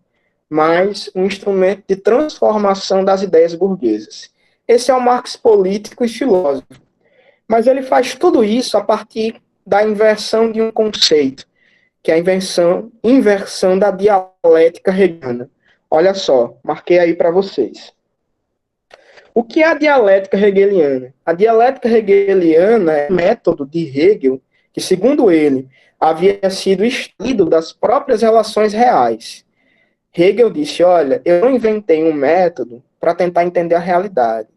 mas um instrumento de transformação das ideias burguesas. Esse é o Marx político e filósofo. Mas ele faz tudo isso a partir da inversão de um conceito, que é a inversão da dialética hegeliana. Olha só, marquei aí para vocês. O que é a dialética hegeliana? A dialética hegeliana é um método de Hegel que, segundo ele, havia sido extraído das próprias relações reais. Hegel disse: olha, eu não inventei um método para tentar entender a realidade.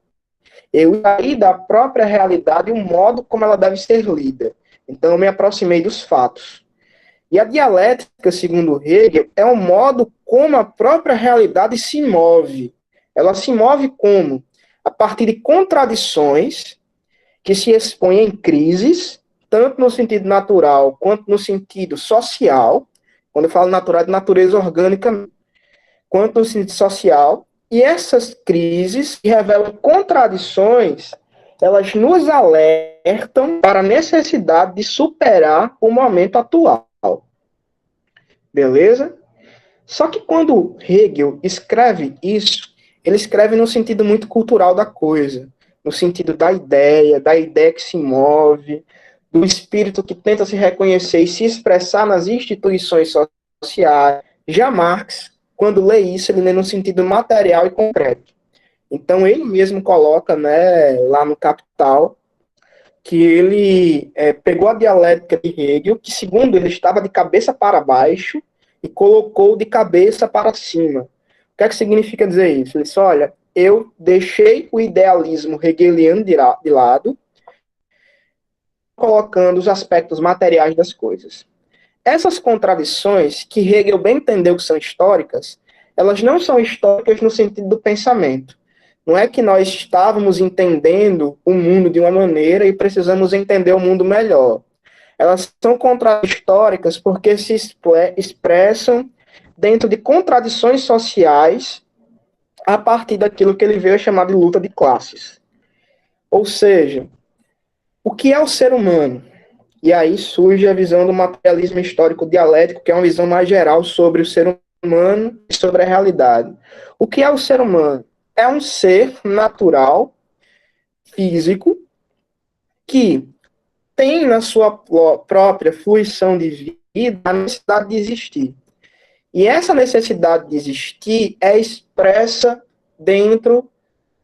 Eu extraí da própria realidade o modo como ela deve ser lida. Então, eu me aproximei dos fatos. E a dialética, segundo Hegel, é o modo como a própria realidade se move. Ela se move como? A partir de contradições que se expõem em crises, tanto no sentido natural quanto no sentido social, Quando eu falo natural, é de natureza orgânica, quanto no sentido social. E essas crises que revelam contradições, elas nos alertam para a necessidade de superar o momento atual. Beleza? Só que quando Hegel escreve isso, ele escreve no sentido muito cultural da coisa, no sentido da ideia que se move, do espírito que tenta se reconhecer e se expressar nas instituições sociais. Já Marx, quando lê isso, ele lê no sentido material e concreto. Então, ele mesmo coloca, né, lá no Capital, que ele pegou a dialética de Hegel, que, segundo ele, estava de cabeça para baixo, e colocou de cabeça para cima. O que é que significa dizer isso? Ele disse, olha, eu deixei o idealismo hegeliano de lado, colocando os aspectos materiais das coisas. Essas contradições, que Hegel bem entendeu que são históricas, elas não são históricas no sentido do pensamento. Não é que nós estávamos entendendo o mundo de uma maneira e precisamos entender o mundo melhor. Elas são contraditórias porque se expressam dentro de contradições sociais a partir daquilo que ele veio chamar de luta de classes. Ou seja, o que é o ser humano? E aí surge a visão do materialismo histórico dialético, que é uma visão mais geral sobre o ser humano e sobre a realidade. O que é o ser humano? É um ser natural, físico, que tem na sua própria fruição de vida a necessidade de existir. E essa necessidade de existir é expressa dentro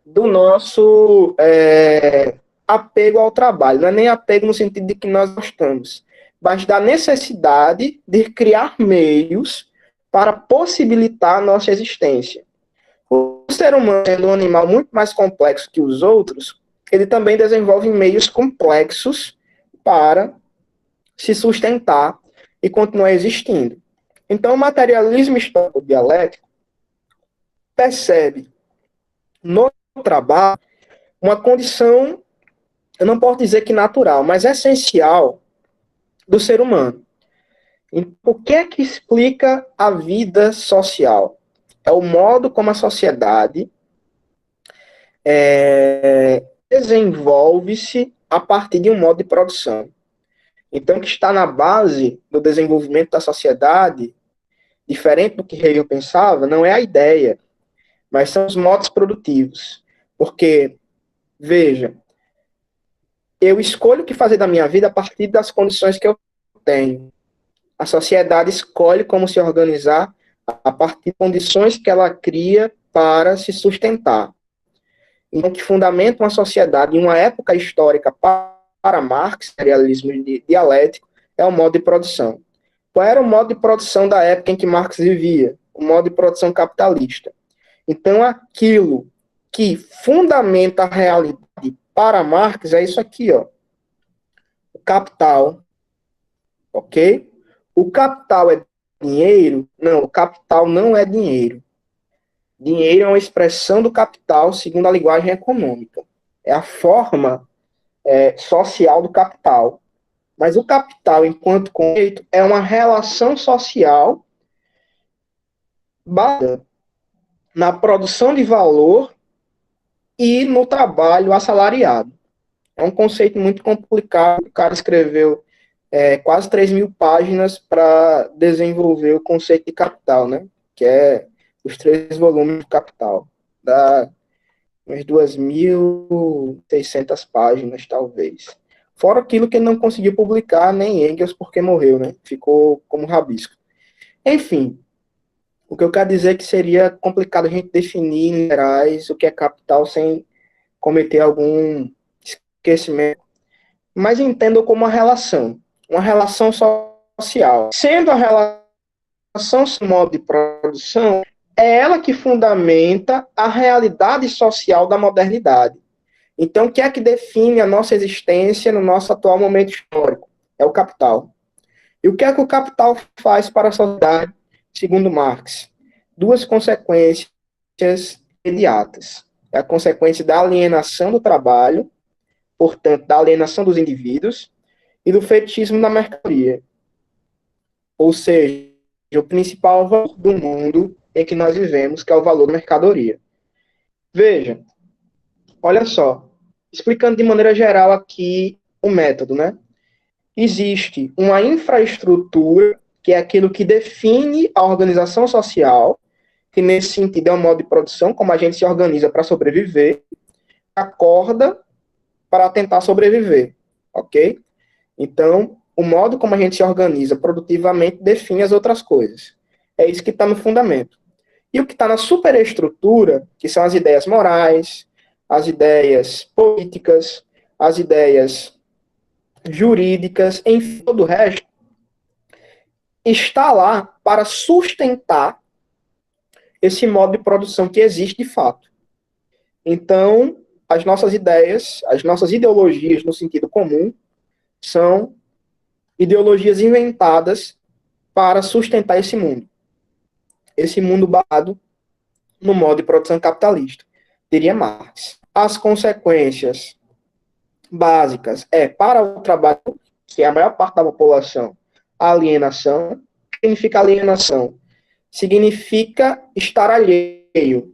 do nosso apego ao trabalho. Não é nem apego no sentido de que nós gostamos, mas da necessidade de criar meios para possibilitar a nossa existência. O ser humano, sendo um animal muito mais complexo que os outros, ele também desenvolve meios complexos para se sustentar e continuar existindo. Então, o materialismo histórico dialético percebe no trabalho uma condição, eu não posso dizer que natural, mas essencial do ser humano. Então, o que é que explica a vida social? É o modo como a sociedade desenvolve-se a partir de um modo de produção. Então, o que está na base do desenvolvimento da sociedade, diferente do que Hegel pensava, não é a ideia, mas são os modos produtivos. Porque, veja, eu escolho o que fazer da minha vida a partir das condições que eu tenho. A sociedade escolhe como se organizar a partir de condições que ela cria para se sustentar. Então, o que fundamenta uma sociedade em uma época histórica para Marx, materialismo dialético, é o modo de produção. Qual era o modo de produção da época em que Marx vivia? O modo de produção capitalista. Então, aquilo que fundamenta a realidade para Marx é isso aqui, ó. O capital, ok? O capital é dinheiro? Não, o capital não é dinheiro. Dinheiro é uma expressão do capital segundo a linguagem econômica. É a forma social do capital. Mas o capital, enquanto conceito, é uma relação social baseada na produção de valor e no trabalho assalariado. É um conceito muito complicado. O cara escreveu quase 3.000 páginas para desenvolver o conceito de capital, né? Que é os 3 volumes do Capital. Dá umas 2.600 páginas, talvez. Fora aquilo que ele não conseguiu publicar, nem Engels, porque morreu, né? Ficou como rabisco. Enfim, o que eu quero dizer é que seria complicado a gente definir em gerais o que é capital sem cometer algum esquecimento. Mas entendo como uma relação social. Sendo a relação modo de produção, é ela que fundamenta a realidade social da modernidade. Então, o que é que define a nossa existência no nosso atual momento histórico? É o capital. E o que é que o capital faz para a sociedade, segundo Marx? 2 consequências imediatas. É a consequência da alienação do trabalho, portanto, da alienação dos indivíduos, e do fetichismo da mercadoria. Ou seja, o principal valor do mundo em que nós vivemos, que é o valor da mercadoria. Veja, olha só, explicando de maneira geral aqui o método, né? Existe uma infraestrutura, que é aquilo que define a organização social, que nesse sentido é um modo de produção, como a gente se organiza para sobreviver, acorda para tentar sobreviver, ok? Então, o modo como a gente se organiza produtivamente define as outras coisas. É isso que está no fundamento. E o que está na superestrutura, que são as ideias morais, as ideias políticas, as ideias jurídicas, enfim, todo o resto, está lá para sustentar esse modo de produção que existe de fato. Então, as nossas ideias, as nossas ideologias no sentido comum, são ideologias inventadas para sustentar esse mundo. Esse mundo baseado no modo de produção capitalista, diria Marx. As consequências básicas para o trabalho, que é a maior parte da população, a alienação. O que significa alienação? Significa estar alheio,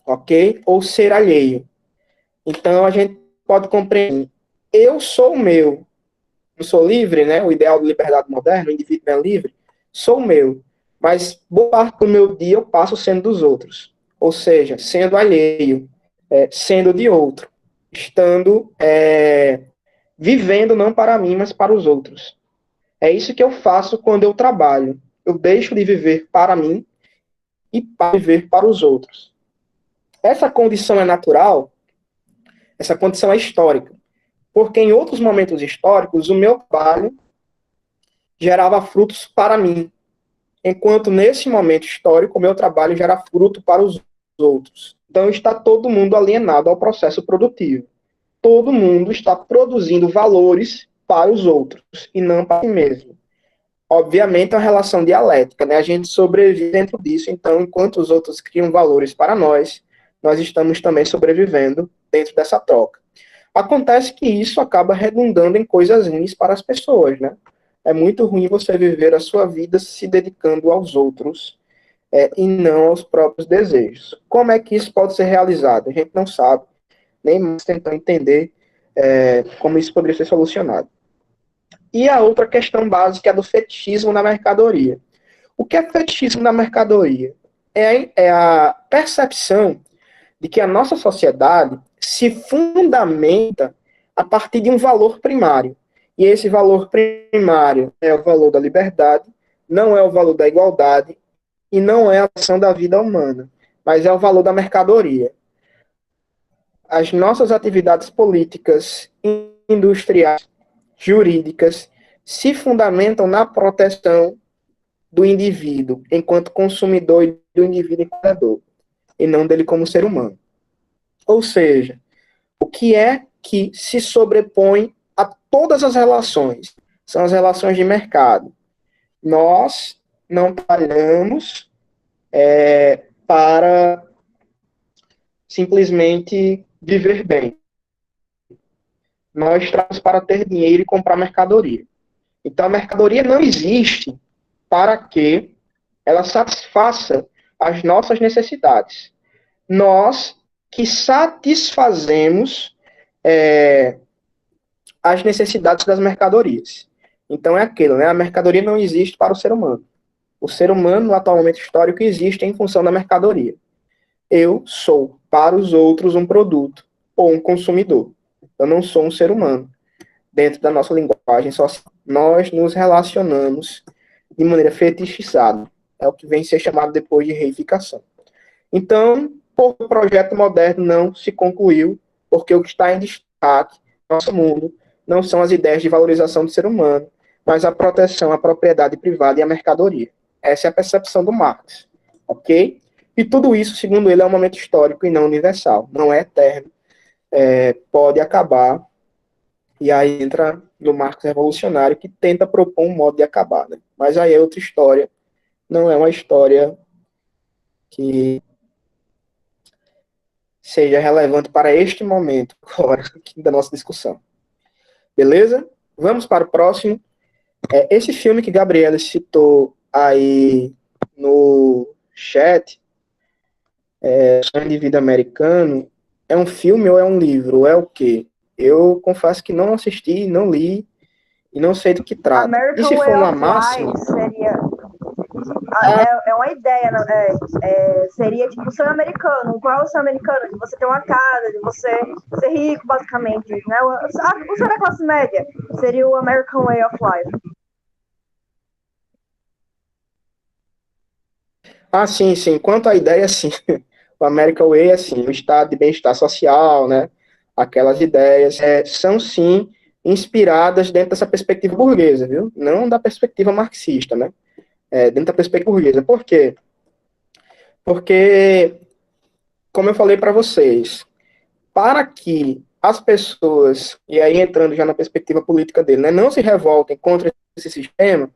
ok? Ou ser alheio. Então, a gente pode compreender, eu sou o meu, não sou livre, né? O ideal de liberdade moderna, o indivíduo é livre, sou o meu, mas boa parte do meu dia eu passo sendo dos outros, ou seja, sendo alheio, sendo de outro, estando vivendo não para mim, mas para os outros. É isso que eu faço quando eu trabalho. Eu deixo de viver para mim e para viver para os outros. Essa condição é natural, essa condição é histórica, porque em outros momentos históricos o meu trabalho gerava frutos para mim, enquanto nesse momento histórico o meu trabalho gera fruto para os outros. Então está todo mundo alienado ao processo produtivo. Todo mundo está produzindo valores para os outros e não para si mesmo. Obviamente é uma relação dialética, né? A gente sobrevive dentro disso, então enquanto os outros criam valores para nós, nós estamos também sobrevivendo dentro dessa troca. Acontece que isso acaba redundando em coisas ruins para as pessoas, né? É muito ruim você viver a sua vida se dedicando aos outros e não aos próprios desejos. Como é que isso pode ser realizado? A gente não sabe, nem mais tentar entender como isso poderia ser solucionado. E a outra questão básica é do fetichismo na mercadoria. O que é fetichismo na mercadoria? É a percepção de que a nossa sociedade se fundamenta a partir de um valor primário. E esse valor primário é o valor da liberdade, não é o valor da igualdade e não é a ação da vida humana, mas é o valor da mercadoria. As nossas atividades políticas, industriais, jurídicas, se fundamentam na proteção do indivíduo enquanto consumidor e do indivíduo empreendedor, e não dele como ser humano. Ou seja, o que é que se sobrepõe a todas as relações? São as relações de mercado. Nós não trabalhamos para simplesmente viver bem. Nós trabalhamos para ter dinheiro e comprar mercadoria. Então, a mercadoria não existe para que ela satisfaça as nossas necessidades. Nós que satisfazemos as necessidades das mercadorias. Então, é aquilo, né? A mercadoria não existe para o ser humano. O ser humano, no atual momento histórico, existe em função da mercadoria. Eu sou, para os outros, um produto ou um consumidor. Eu não sou um ser humano. Dentro da nossa linguagem social, nós nos relacionamos de maneira fetichizada. É o que vem ser chamado depois de reificação. Então, o projeto moderno não se concluiu, porque o que está em destaque no nosso mundo não são as ideias de valorização do ser humano, mas a proteção à propriedade privada e à mercadoria. Essa é a percepção do Marx, ok? E tudo isso, segundo ele, é um momento histórico e não universal, não é eterno, pode acabar, e aí entra no Marx revolucionário, que tenta propor um modo de acabar, né? Mas aí é outra história, não é uma história que seja relevante para este momento agora da nossa discussão. Beleza? Vamos para o próximo. Esse filme que Gabriela citou aí no chat, Sonho de Vida Americano, é um filme ou é um livro? Ou é o quê? Eu confesso que não assisti, não li e não sei do que trata. E American se for Way uma of máxima, Life seria. É uma ideia, né? Seria tipo o sonho americano. Qual é o sonho americano? De você ter uma casa, de você ser rico, basicamente. Né? O sonho da classe média seria o American Way of Life. sim, sim. Quanto à ideia, sim. O American Way, assim, o estado de bem-estar social, né? Aquelas ideias são, sim, inspiradas dentro dessa perspectiva burguesa, viu? Não da perspectiva marxista, né? Dentro da perspectiva burguesa. Por quê? Porque, como eu falei para vocês, para que as pessoas, e aí entrando já na perspectiva política dele, né, não se revoltem contra esse sistema,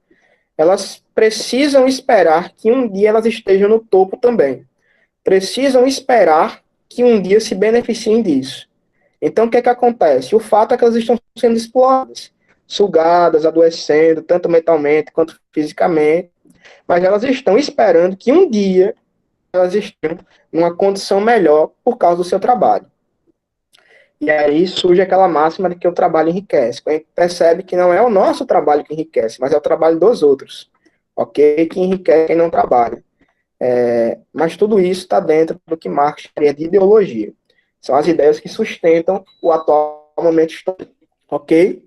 elas precisam esperar que um dia elas estejam no topo também. Precisam esperar que um dia se beneficiem disso. Então, o que é que acontece? O fato é que elas estão sendo exploradas, sugadas, adoecendo, tanto mentalmente quanto fisicamente, mas elas estão esperando que um dia elas estejam numa condição melhor por causa do seu trabalho. E aí surge aquela máxima de que o trabalho enriquece. A gente percebe que não é o nosso trabalho que enriquece, mas é o trabalho dos outros, ok? Que enriquece quem não trabalha. Mas tudo isso está dentro do que Marx chamaria de ideologia. São as ideias que sustentam o atual momento histórico, ok?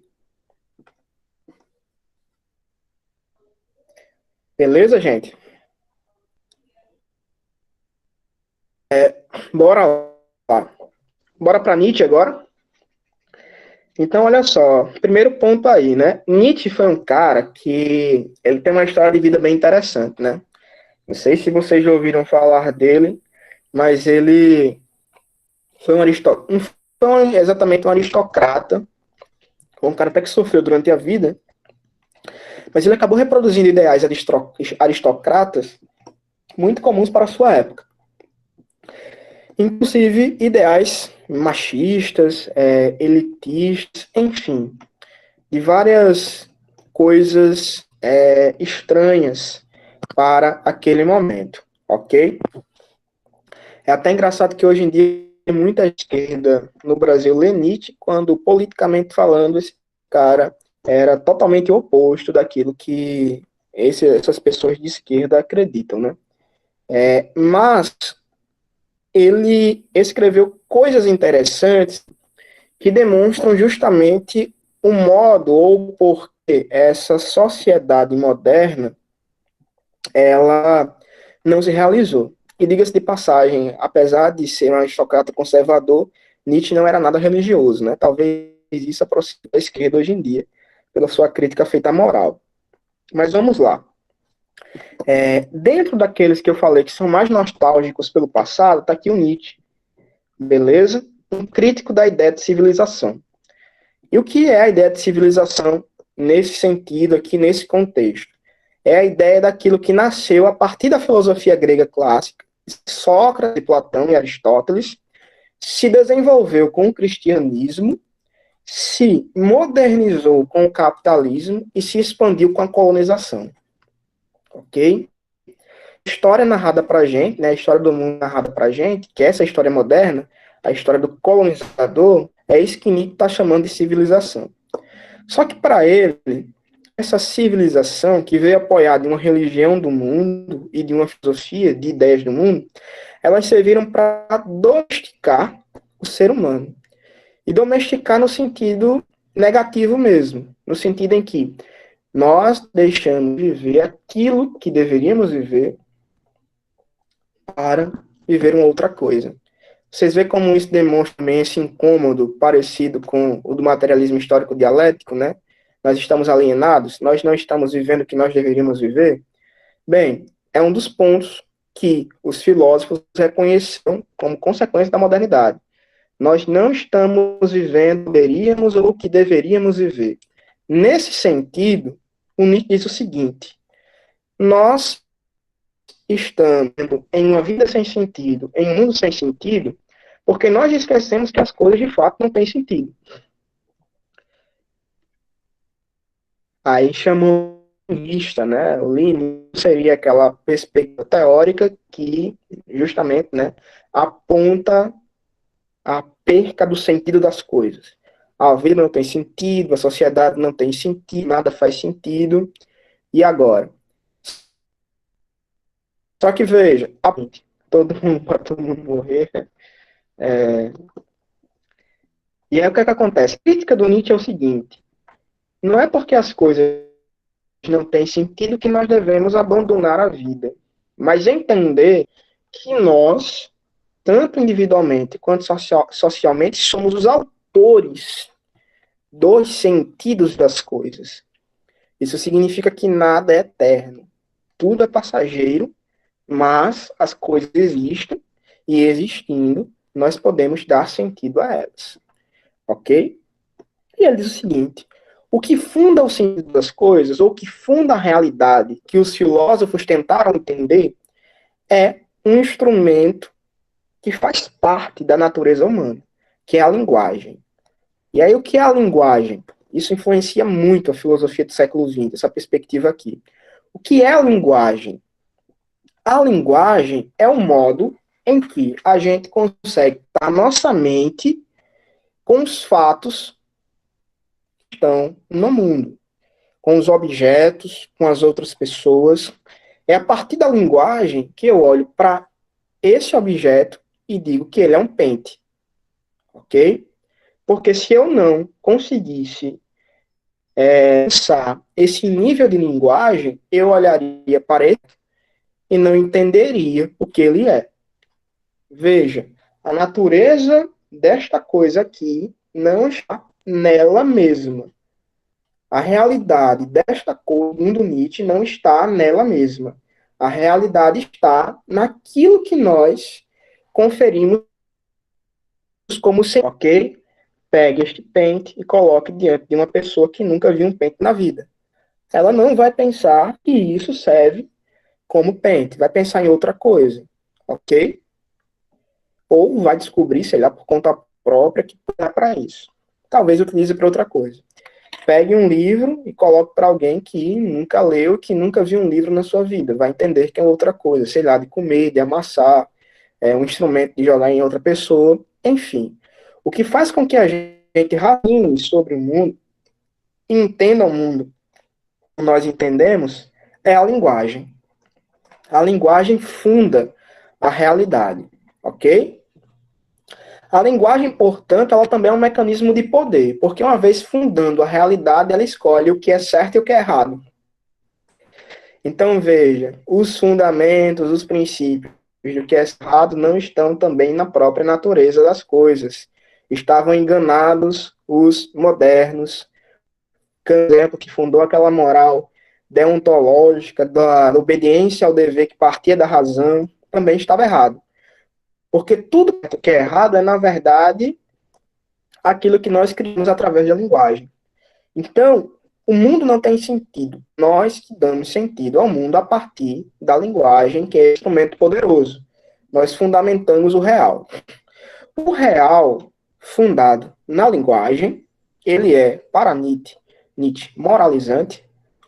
Beleza, gente? Bora lá. Bora para Nietzsche agora? Então, olha só, primeiro ponto aí, né? Nietzsche foi um cara que ele tem uma história de vida bem interessante, né? Não sei se vocês já ouviram falar dele, mas ele foi não foi exatamente um aristocrata, foi um cara até que sofreu durante a vida, mas ele acabou reproduzindo ideais aristocratas muito comuns para a sua época. Inclusive ideais machistas, elitistas, enfim, de várias coisas estranhas para aquele momento, ok? É até engraçado que hoje em dia muita esquerda no Brasil lê Nietzsche, quando politicamente falando esse cara era totalmente o oposto daquilo que essas pessoas de esquerda acreditam, né? Mas ele escreveu coisas interessantes que demonstram justamente o modo ou porquê essa sociedade moderna ela não se realizou. E diga-se de passagem, apesar de ser um aristocrata conservador, Nietzsche não era nada religioso, né? Talvez isso aproxime da esquerda hoje em dia, pela sua crítica feita à moral. Mas vamos lá. Dentro daqueles que eu falei que são mais nostálgicos pelo passado, está aqui o Nietzsche, beleza? Um crítico da ideia de civilização. E o que é a ideia de civilização nesse sentido aqui, nesse contexto? É a ideia daquilo que nasceu a partir da filosofia grega clássica, Sócrates, Platão e Aristóteles, se desenvolveu com o cristianismo, se modernizou com o capitalismo e se expandiu com a colonização. Ok? A história narrada para a gente, né, a história do mundo narrada para a gente, que é essa história moderna, a história do colonizador, é isso que Nietzsche está chamando de civilização. Só que para ele, essa civilização que veio apoiada em uma religião do mundo e de uma filosofia de ideias do mundo, elas serviram para domesticar o ser humano. E domesticar no sentido negativo mesmo, no sentido em que nós deixamos de viver aquilo que deveríamos viver para viver uma outra coisa. Vocês veem como isso demonstra também esse incômodo parecido com o do materialismo histórico dialético, né? Nós estamos alienados, nós não estamos vivendo o que nós deveríamos viver. Bem, é um dos pontos que os filósofos reconheceram como consequência da modernidade. Nós não estamos vivendo o que deveríamos ou o que deveríamos viver. Nesse sentido, o Nietzsche diz o seguinte: nós estamos em uma vida sem sentido, em um mundo sem sentido, porque nós esquecemos que as coisas de fato não têm sentido. Aí chamou vista, né? O limite seria aquela perspectiva teórica que justamente, né, aponta a perca do sentido das coisas. A vida não tem sentido, a sociedade não tem sentido, nada faz sentido. E agora? Só que veja, todo mundo morrer. E aí o que é que acontece? A crítica do Nietzsche é o seguinte: não é porque as coisas não têm sentido que nós devemos abandonar a vida, mas entender que nós, tanto individualmente quanto socialmente, somos os autores dos sentidos das coisas. Isso significa que nada é eterno. Tudo é passageiro, mas as coisas existem e, existindo, nós podemos dar sentido a elas. Ok? E ele diz o seguinte: o que funda o sentido das coisas, ou o que funda a realidade que os filósofos tentaram entender, é um instrumento que faz parte da natureza humana, que é a linguagem. E aí, o que é a linguagem? Isso influencia muito a filosofia do século XX, essa perspectiva aqui. O que é a linguagem? A linguagem é o modo em que a gente consegue estar nossa mente com os fatos que estão no mundo, com os objetos, com as outras pessoas. É a partir da linguagem que eu olho para esse objeto e digo que ele é um pente. Ok? Porque se eu não conseguisse pensar esse nível de linguagem, eu olharia para ele e não entenderia o que ele é. Veja, a natureza desta coisa aqui não está nela mesma. A realidade desta coisa, mundo Nietzsche, não está nela mesma. A realidade está naquilo que nós conferimos como ser, ok? Pegue este pente e coloque diante de uma pessoa que nunca viu um pente na vida. Ela não vai pensar que isso serve como pente, vai pensar em outra coisa, ok? Ou vai descobrir, sei lá, por conta própria que dá para isso. Talvez utilize para outra coisa. Pegue um livro e coloque para alguém que nunca leu, que nunca viu um livro na sua vida. Vai entender que é outra coisa, sei lá, de comer, de amassar, é um instrumento de jogar em outra pessoa, enfim. O que faz com que a gente raciocine sobre o mundo, entenda o mundo como nós entendemos, é a linguagem. A linguagem funda a realidade, ok? A linguagem, portanto, ela também é um mecanismo de poder, porque uma vez fundando a realidade, ela escolhe o que é certo e o que é errado. Então, veja, os fundamentos, os princípios do que é errado não estão também na própria natureza das coisas. Estavam enganados os modernos, por exemplo, que fundou aquela moral deontológica da obediência ao dever que partia da razão, também estava errado. Porque tudo que é errado é, na verdade, aquilo que nós criamos através da linguagem. Então, o mundo não tem sentido. Nós que damos sentido ao mundo a partir da linguagem, que é um instrumento poderoso. Nós fundamentamos o real. O real, fundado na linguagem, ele é, para Nietzsche, moralizante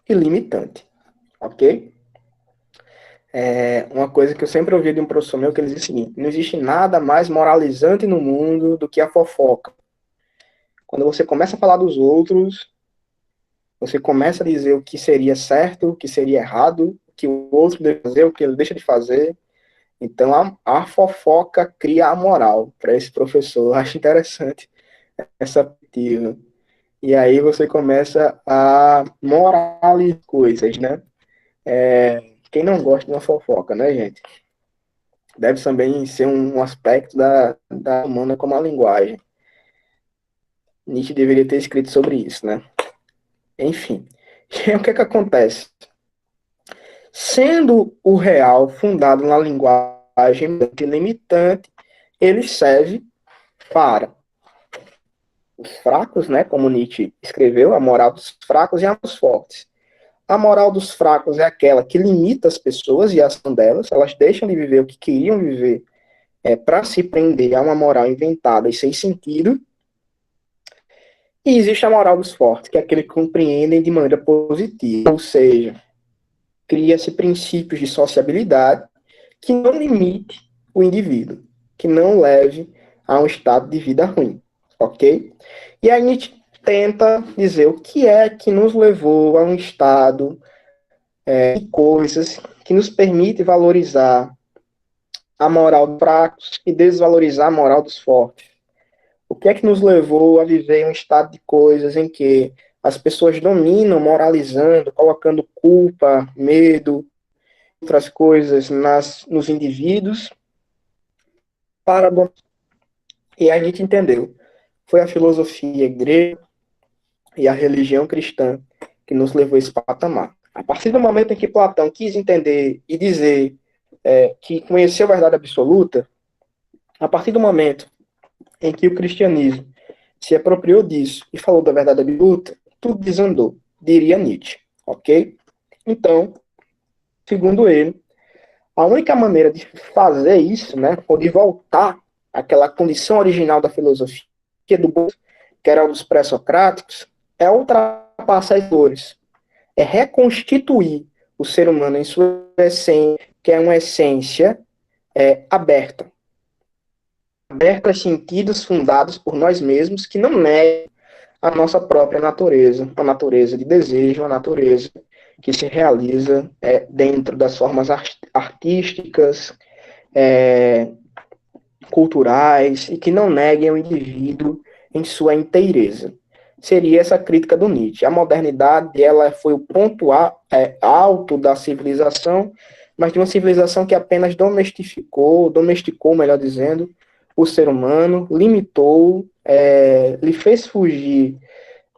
e limitante. Ok? Uma coisa que eu sempre ouvi de um professor meu, que ele diz o seguinte: não existe nada mais moralizante no mundo do que a fofoca. Quando você começa a falar dos outros, você começa a dizer o que seria certo, o que seria errado, o que o outro deve fazer, o que ele deixa de fazer. Então, a fofoca cria a moral para esse professor. Eu acho interessante essa perspectiva. E aí você começa a moralizar coisas, né? Quem não gosta de uma fofoca, né, gente? Deve também ser um aspecto da humana como a linguagem. Nietzsche deveria ter escrito sobre isso, né? Enfim. E aí, o que é que acontece? Sendo o real fundado na linguagem limitante, ele serve para os fracos, né? Como Nietzsche escreveu, a moral dos fracos e a dos fortes. A moral dos fracos é aquela que limita as pessoas e a ação delas, elas deixam de viver o que queriam viver para se prender a uma moral inventada e sem sentido. E existe a moral dos fortes, que é aquele que compreendem de maneira positiva, ou seja, cria-se princípios de sociabilidade que não limite o indivíduo, que não leve a um estado de vida ruim, ok? E aí a gente tenta dizer o que é que nos levou a um estado de coisas que nos permite valorizar a moral dos fracos e desvalorizar a moral dos fortes. O que é que nos levou a viver em um estado de coisas em que as pessoas dominam, moralizando, colocando culpa, medo, outras coisas nos indivíduos, para e a gente entendeu. Foi a filosofia grega e a religião cristã que nos levou a esse patamar. A partir do momento em que Platão quis entender e dizer que conheceu a verdade absoluta, a partir do momento em que o cristianismo se apropriou disso e falou da verdade absoluta, tudo desandou, diria Nietzsche, ok? Então, segundo ele, a única maneira de fazer isso, né, ou de voltar àquela condição original da filosofia, que era dos pré-socráticos, é ultrapassar as dores, é reconstituir o ser humano em sua essência, que é uma essência aberta a sentidos fundados por nós mesmos, que não neguem a nossa própria natureza, a natureza de desejo, a natureza que se realiza dentro das formas artísticas, culturais, e que não neguem o indivíduo em sua inteireza. Seria essa crítica do Nietzsche. A modernidade, ela foi o ponto alto da civilização, mas de uma civilização que apenas domesticou, melhor dizendo, o ser humano, limitou, lhe fez fugir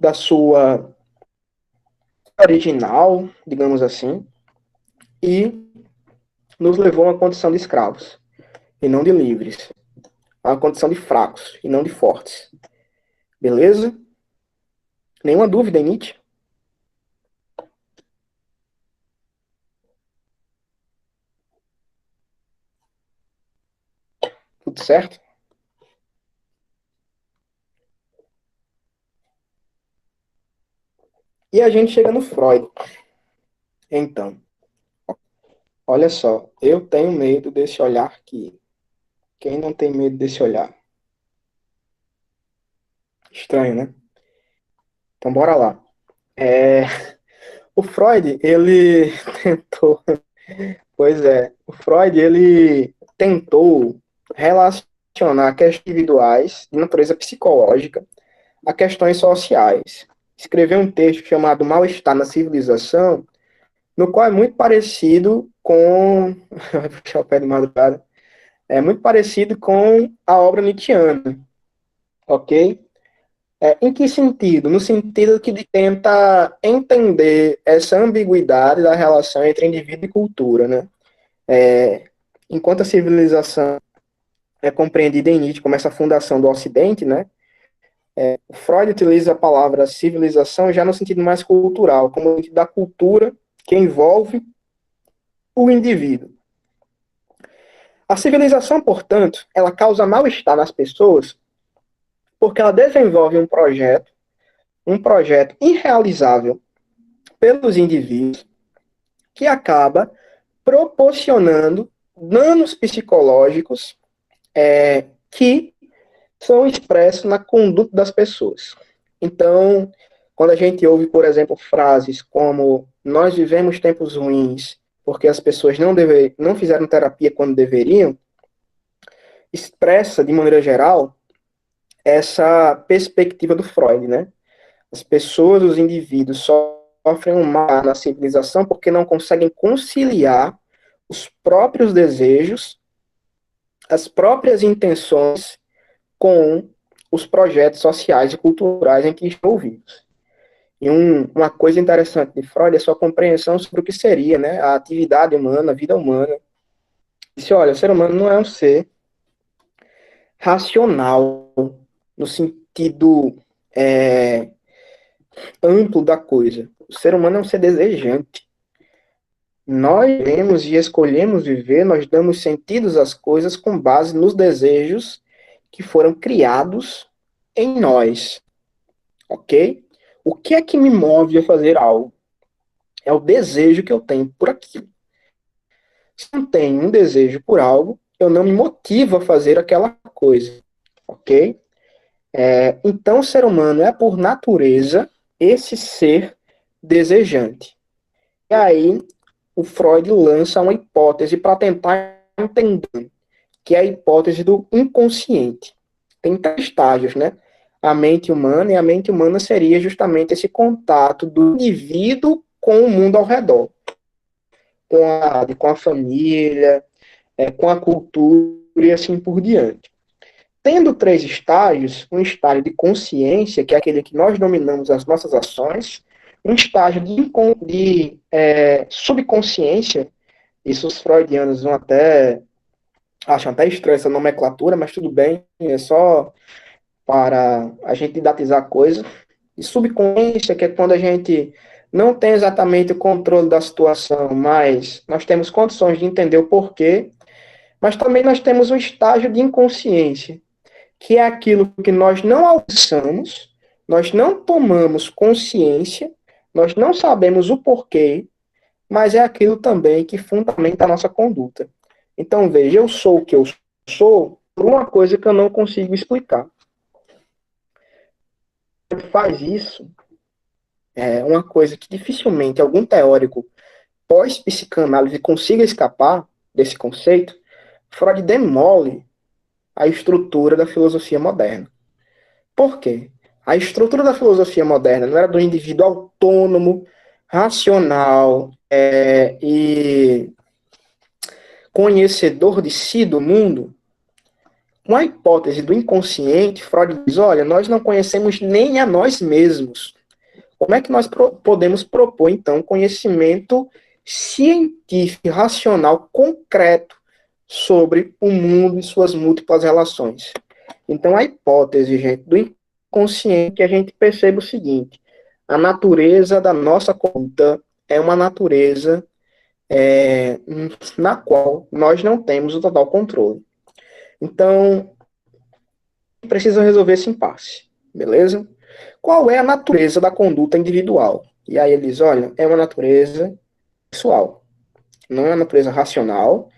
da sua original, digamos assim, e nos levou a uma condição de escravos, e não de livres. A uma condição de fracos, e não de fortes. Beleza? Nenhuma dúvida, Nietzsche? Tudo certo? E a gente chega no Freud. Então, olha só, eu tenho medo desse olhar aqui. Quem não tem medo desse olhar? Estranho, né? Então, bora lá. O Freud, ele tentou... Pois é, o Freud, ele tentou relacionar questões individuais de natureza psicológica a questões sociais. Escreveu um texto chamado Mal-Estar na Civilização, no qual é muito parecido com... Vai puxar o pé de madrugada. É muito parecido com a obra nietzschiana, ok? Em que sentido? No sentido que ele tenta entender essa ambiguidade da relação entre indivíduo e cultura, né? Enquanto a civilização é compreendida em Nietzsche como essa fundação do Ocidente, né? Freud utiliza a palavra civilização já no sentido mais cultural, como da cultura que envolve o indivíduo. A civilização, portanto, ela causa mal-estar nas pessoas porque ela desenvolve um projeto irrealizável pelos indivíduos que acaba proporcionando danos psicológicos que são expressos na conduta das pessoas. Então, quando a gente ouve, por exemplo, frases como nós vivemos tempos ruins porque as pessoas não fizeram terapia quando deveriam, expressa, de maneira geral, essa perspectiva do Freud, né? As pessoas, os indivíduos, sofrem um mal na civilização porque não conseguem conciliar os próprios desejos, as próprias intenções com os projetos sociais e culturais em que estão envolvidos. E uma coisa interessante de Freud é a sua compreensão sobre o que seria, né, a atividade humana, a vida humana. Ele disse, olha, o ser humano não é um ser racional, no sentido amplo da coisa. O ser humano é um ser desejante. Nós vemos e escolhemos viver, nós damos sentidos às coisas com base nos desejos que foram criados em nós. ok? O que é que me move a fazer algo? É o desejo que eu tenho por aquilo. Se eu tenho um desejo por algo, eu não me motivo a fazer aquela coisa, ok? Então, o ser humano é, por natureza, esse ser desejante. E aí, o Freud lança uma hipótese para tentar entender, que é a hipótese do inconsciente. Tem 3 estágios, né? A mente humana, e a mente humana seria justamente esse contato do indivíduo com o mundo ao redor, com a família, com a cultura e assim por diante. Tendo 3 estágios, um estágio de consciência, que é aquele que nós dominamos as nossas ações, um estágio de subconsciência, isso os freudianos acham até estranha essa nomenclatura, mas tudo bem, é só para a gente didatizar a coisa. E subconsciência, que é quando a gente não tem exatamente o controle da situação, mas nós temos condições de entender o porquê, mas também nós temos um estágio de inconsciência, que é aquilo que nós não alcançamos, nós não tomamos consciência, nós não sabemos o porquê, mas é aquilo também que fundamenta a nossa conduta. Então, veja, eu sou o que eu sou por uma coisa que eu não consigo explicar. Faz isso, é uma coisa que dificilmente algum teórico pós-psicanálise consiga escapar desse conceito. Freud demole a estrutura da filosofia moderna. Por quê? A estrutura da filosofia moderna não era do indivíduo autônomo, racional e conhecedor de si, do mundo. Com a hipótese do inconsciente, Freud diz, olha, nós não conhecemos nem a nós mesmos. Como é que nós podemos propor, então, conhecimento científico, racional, concreto sobre o mundo e suas múltiplas relações? Então, a hipótese, gente, do inconsciente, que a gente percebe o seguinte: a natureza da nossa conduta é uma natureza na qual nós não temos o total controle. Então, precisa resolver esse impasse, beleza? Qual é a natureza da conduta individual? E aí eles, olha, é uma natureza pessoal, não é uma natureza racional,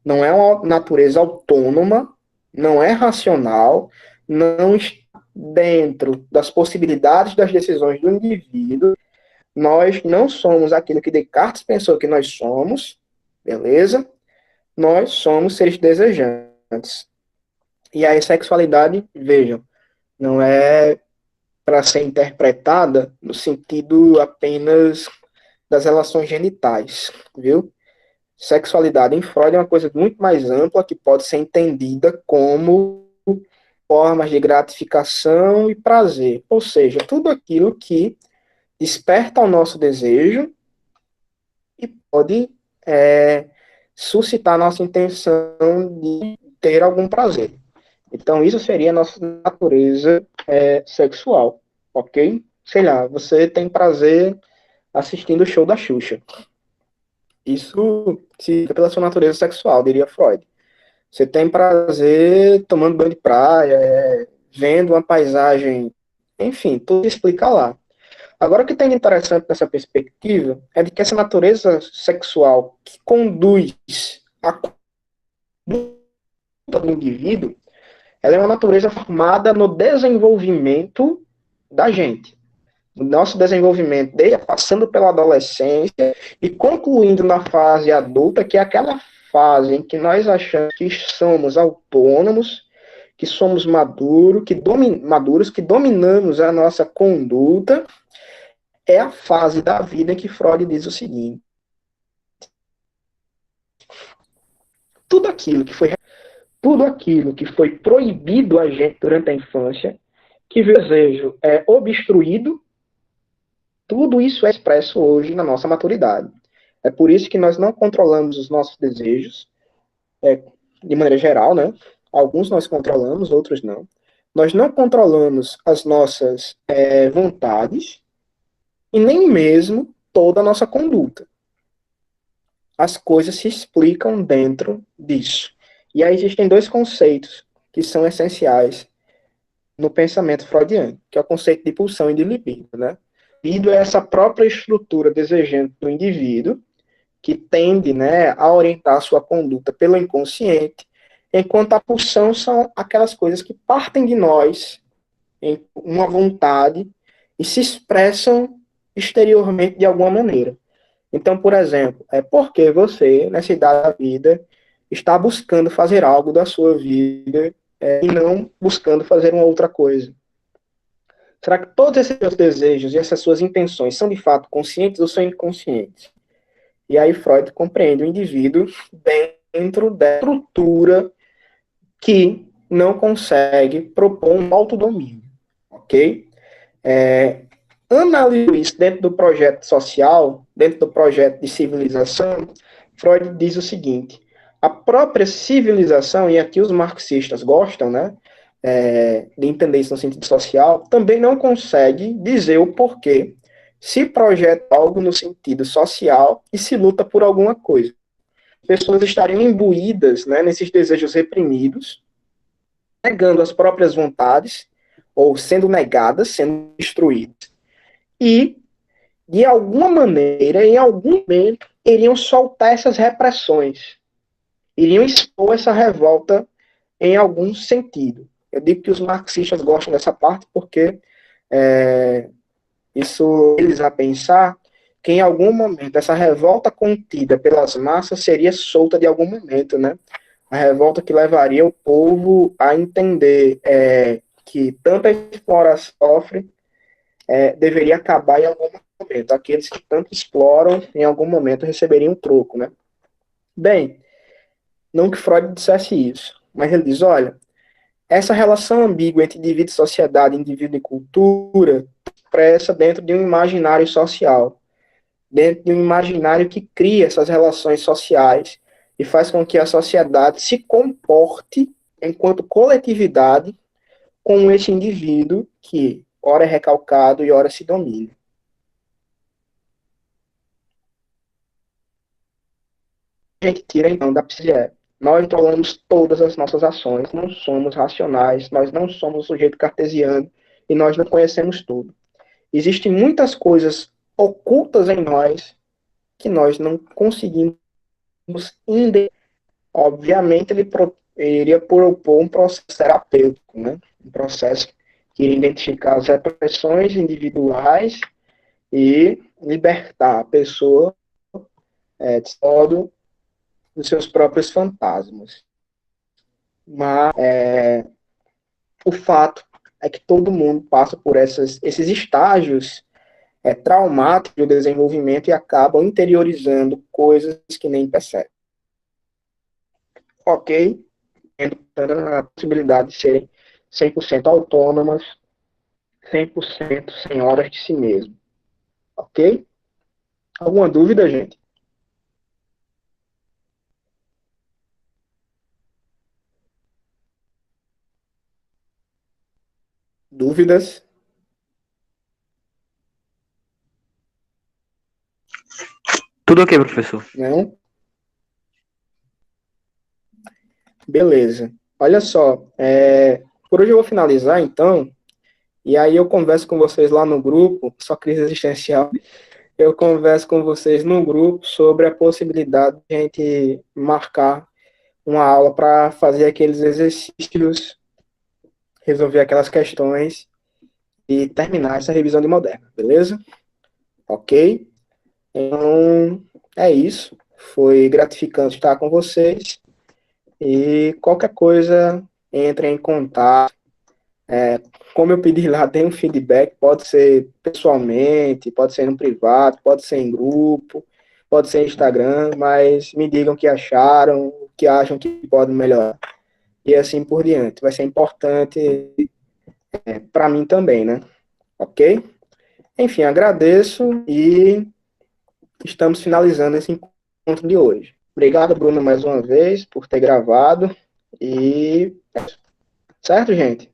não é uma natureza autônoma, não é racional, não está dentro das possibilidades das decisões do indivíduo. Nós não somos aquilo que Descartes pensou que nós somos, beleza? Nós somos seres desejantes. E aí, sexualidade, vejam, não é para ser interpretada no sentido apenas das relações genitais, viu? Sexualidade em Freud é uma coisa muito mais ampla que pode ser entendida como formas de gratificação e prazer, ou seja, tudo aquilo que desperta o nosso desejo e pode suscitar a nossa intenção de ter algum prazer. Então, isso seria a nossa natureza sexual, ok? Sei lá, você tem prazer assistindo o show da Xuxa. Isso se pela sua natureza sexual, diria Freud. Você tem prazer tomando banho de praia, vendo uma paisagem, enfim, tudo explica lá. Agora, o que tem de interessante nessa perspectiva é de que essa natureza sexual que conduz a conduta do indivíduo, ela é uma natureza formada no desenvolvimento da gente. O nosso desenvolvimento, passando pela adolescência e concluindo na fase adulta, que é aquela fase em que nós achamos que somos autônomos, que somos maduros, que dominamos a nossa conduta, é a fase da vida em que Freud diz o seguinte: tudo aquilo que foi proibido a gente durante a infância, que o desejo é obstruído, tudo isso é expresso hoje na nossa maturidade. É por isso que nós não controlamos os nossos desejos, de maneira geral, né? Alguns nós controlamos, outros não. Nós não controlamos as nossas vontades e nem mesmo toda a nossa conduta. As coisas se explicam dentro disso. E aí existem 2 conceitos que são essenciais no pensamento freudiano, que é o conceito de pulsão e de libido, né? Libido é essa própria estrutura desejante do indivíduo, que tende, né, a orientar a sua conduta pelo inconsciente, enquanto a pulsão são aquelas coisas que partem de nós em uma vontade e se expressam exteriormente de alguma maneira. Então, por exemplo, por que você, nessa idade da vida, está buscando fazer algo da sua vida e não buscando fazer uma outra coisa? Será que todos esses seus desejos e essas suas intenções são de fato conscientes ou são inconscientes? E aí Freud compreende o indivíduo dentro da estrutura que não consegue propor um autodomínio, ok? Analisando isso dentro do projeto social, dentro do projeto de civilização, Freud diz o seguinte: a própria civilização, e aqui os marxistas gostam, né, de entender isso no sentido social, também não consegue dizer o porquê se projeta algo no sentido social e se luta por alguma coisa. Pessoas estariam imbuídas, né, nesses desejos reprimidos, negando as próprias vontades, ou sendo negadas, sendo destruídas. E, de alguma maneira, em algum momento, iriam soltar essas repressões, iriam expor essa revolta em algum sentido. Eu digo que os marxistas gostam dessa parte porque isso eles a pensar que em algum momento essa revolta contida pelas massas seria solta de algum momento, né? A revolta que levaria o povo a entender que tanta exploração sofre deveria acabar em algum momento. Aqueles que tanto exploram, em algum momento receberiam um troco, né? Bem, não que Freud dissesse isso, mas ele diz, olha, essa relação ambígua entre indivíduo e sociedade, indivíduo e cultura, expressa dentro de um imaginário social, dentro de um imaginário que cria essas relações sociais e faz com que a sociedade se comporte enquanto coletividade com esse indivíduo que ora é recalcado e ora se domina. A gente tira então da psique. Nós controlamos todas as nossas ações, não somos racionais, nós não somos sujeito cartesiano e nós não conhecemos tudo. Existem muitas coisas ocultas em nós que nós não conseguimos entender. Obviamente, ele iria propor um processo terapêutico, né? Um processo que iria identificar as repressões individuais e libertar a pessoa de todo dos seus próprios fantasmas. Mas o fato é que todo mundo passa por esses estágios traumáticos do desenvolvimento e acabam interiorizando coisas que nem percebem. Ok? Tendo a possibilidade de serem 100% autônomas, 100% senhoras de si mesmo. Ok? Alguma dúvida, gente? Dúvidas? Tudo ok, professor. Não? Beleza. Olha só, por hoje eu vou finalizar, então, e aí eu converso com vocês lá no grupo, só crise existencial, eu converso com vocês no grupo sobre a possibilidade de a gente marcar uma aula para fazer aqueles exercícios, resolver aquelas questões e terminar essa revisão de moderna, beleza? Ok? Então, é isso. Foi gratificante estar com vocês. E qualquer coisa, entre em contato. Como eu pedi lá, tem um feedback, pode ser pessoalmente, pode ser no privado, pode ser em grupo, pode ser Instagram, mas me digam o que acharam, o que acham que pode melhorar. E assim por diante. Vai ser importante para mim também, né? Ok? Enfim, agradeço e estamos finalizando esse encontro de hoje. Obrigado, Bruno, mais uma vez, por ter gravado. E certo, gente?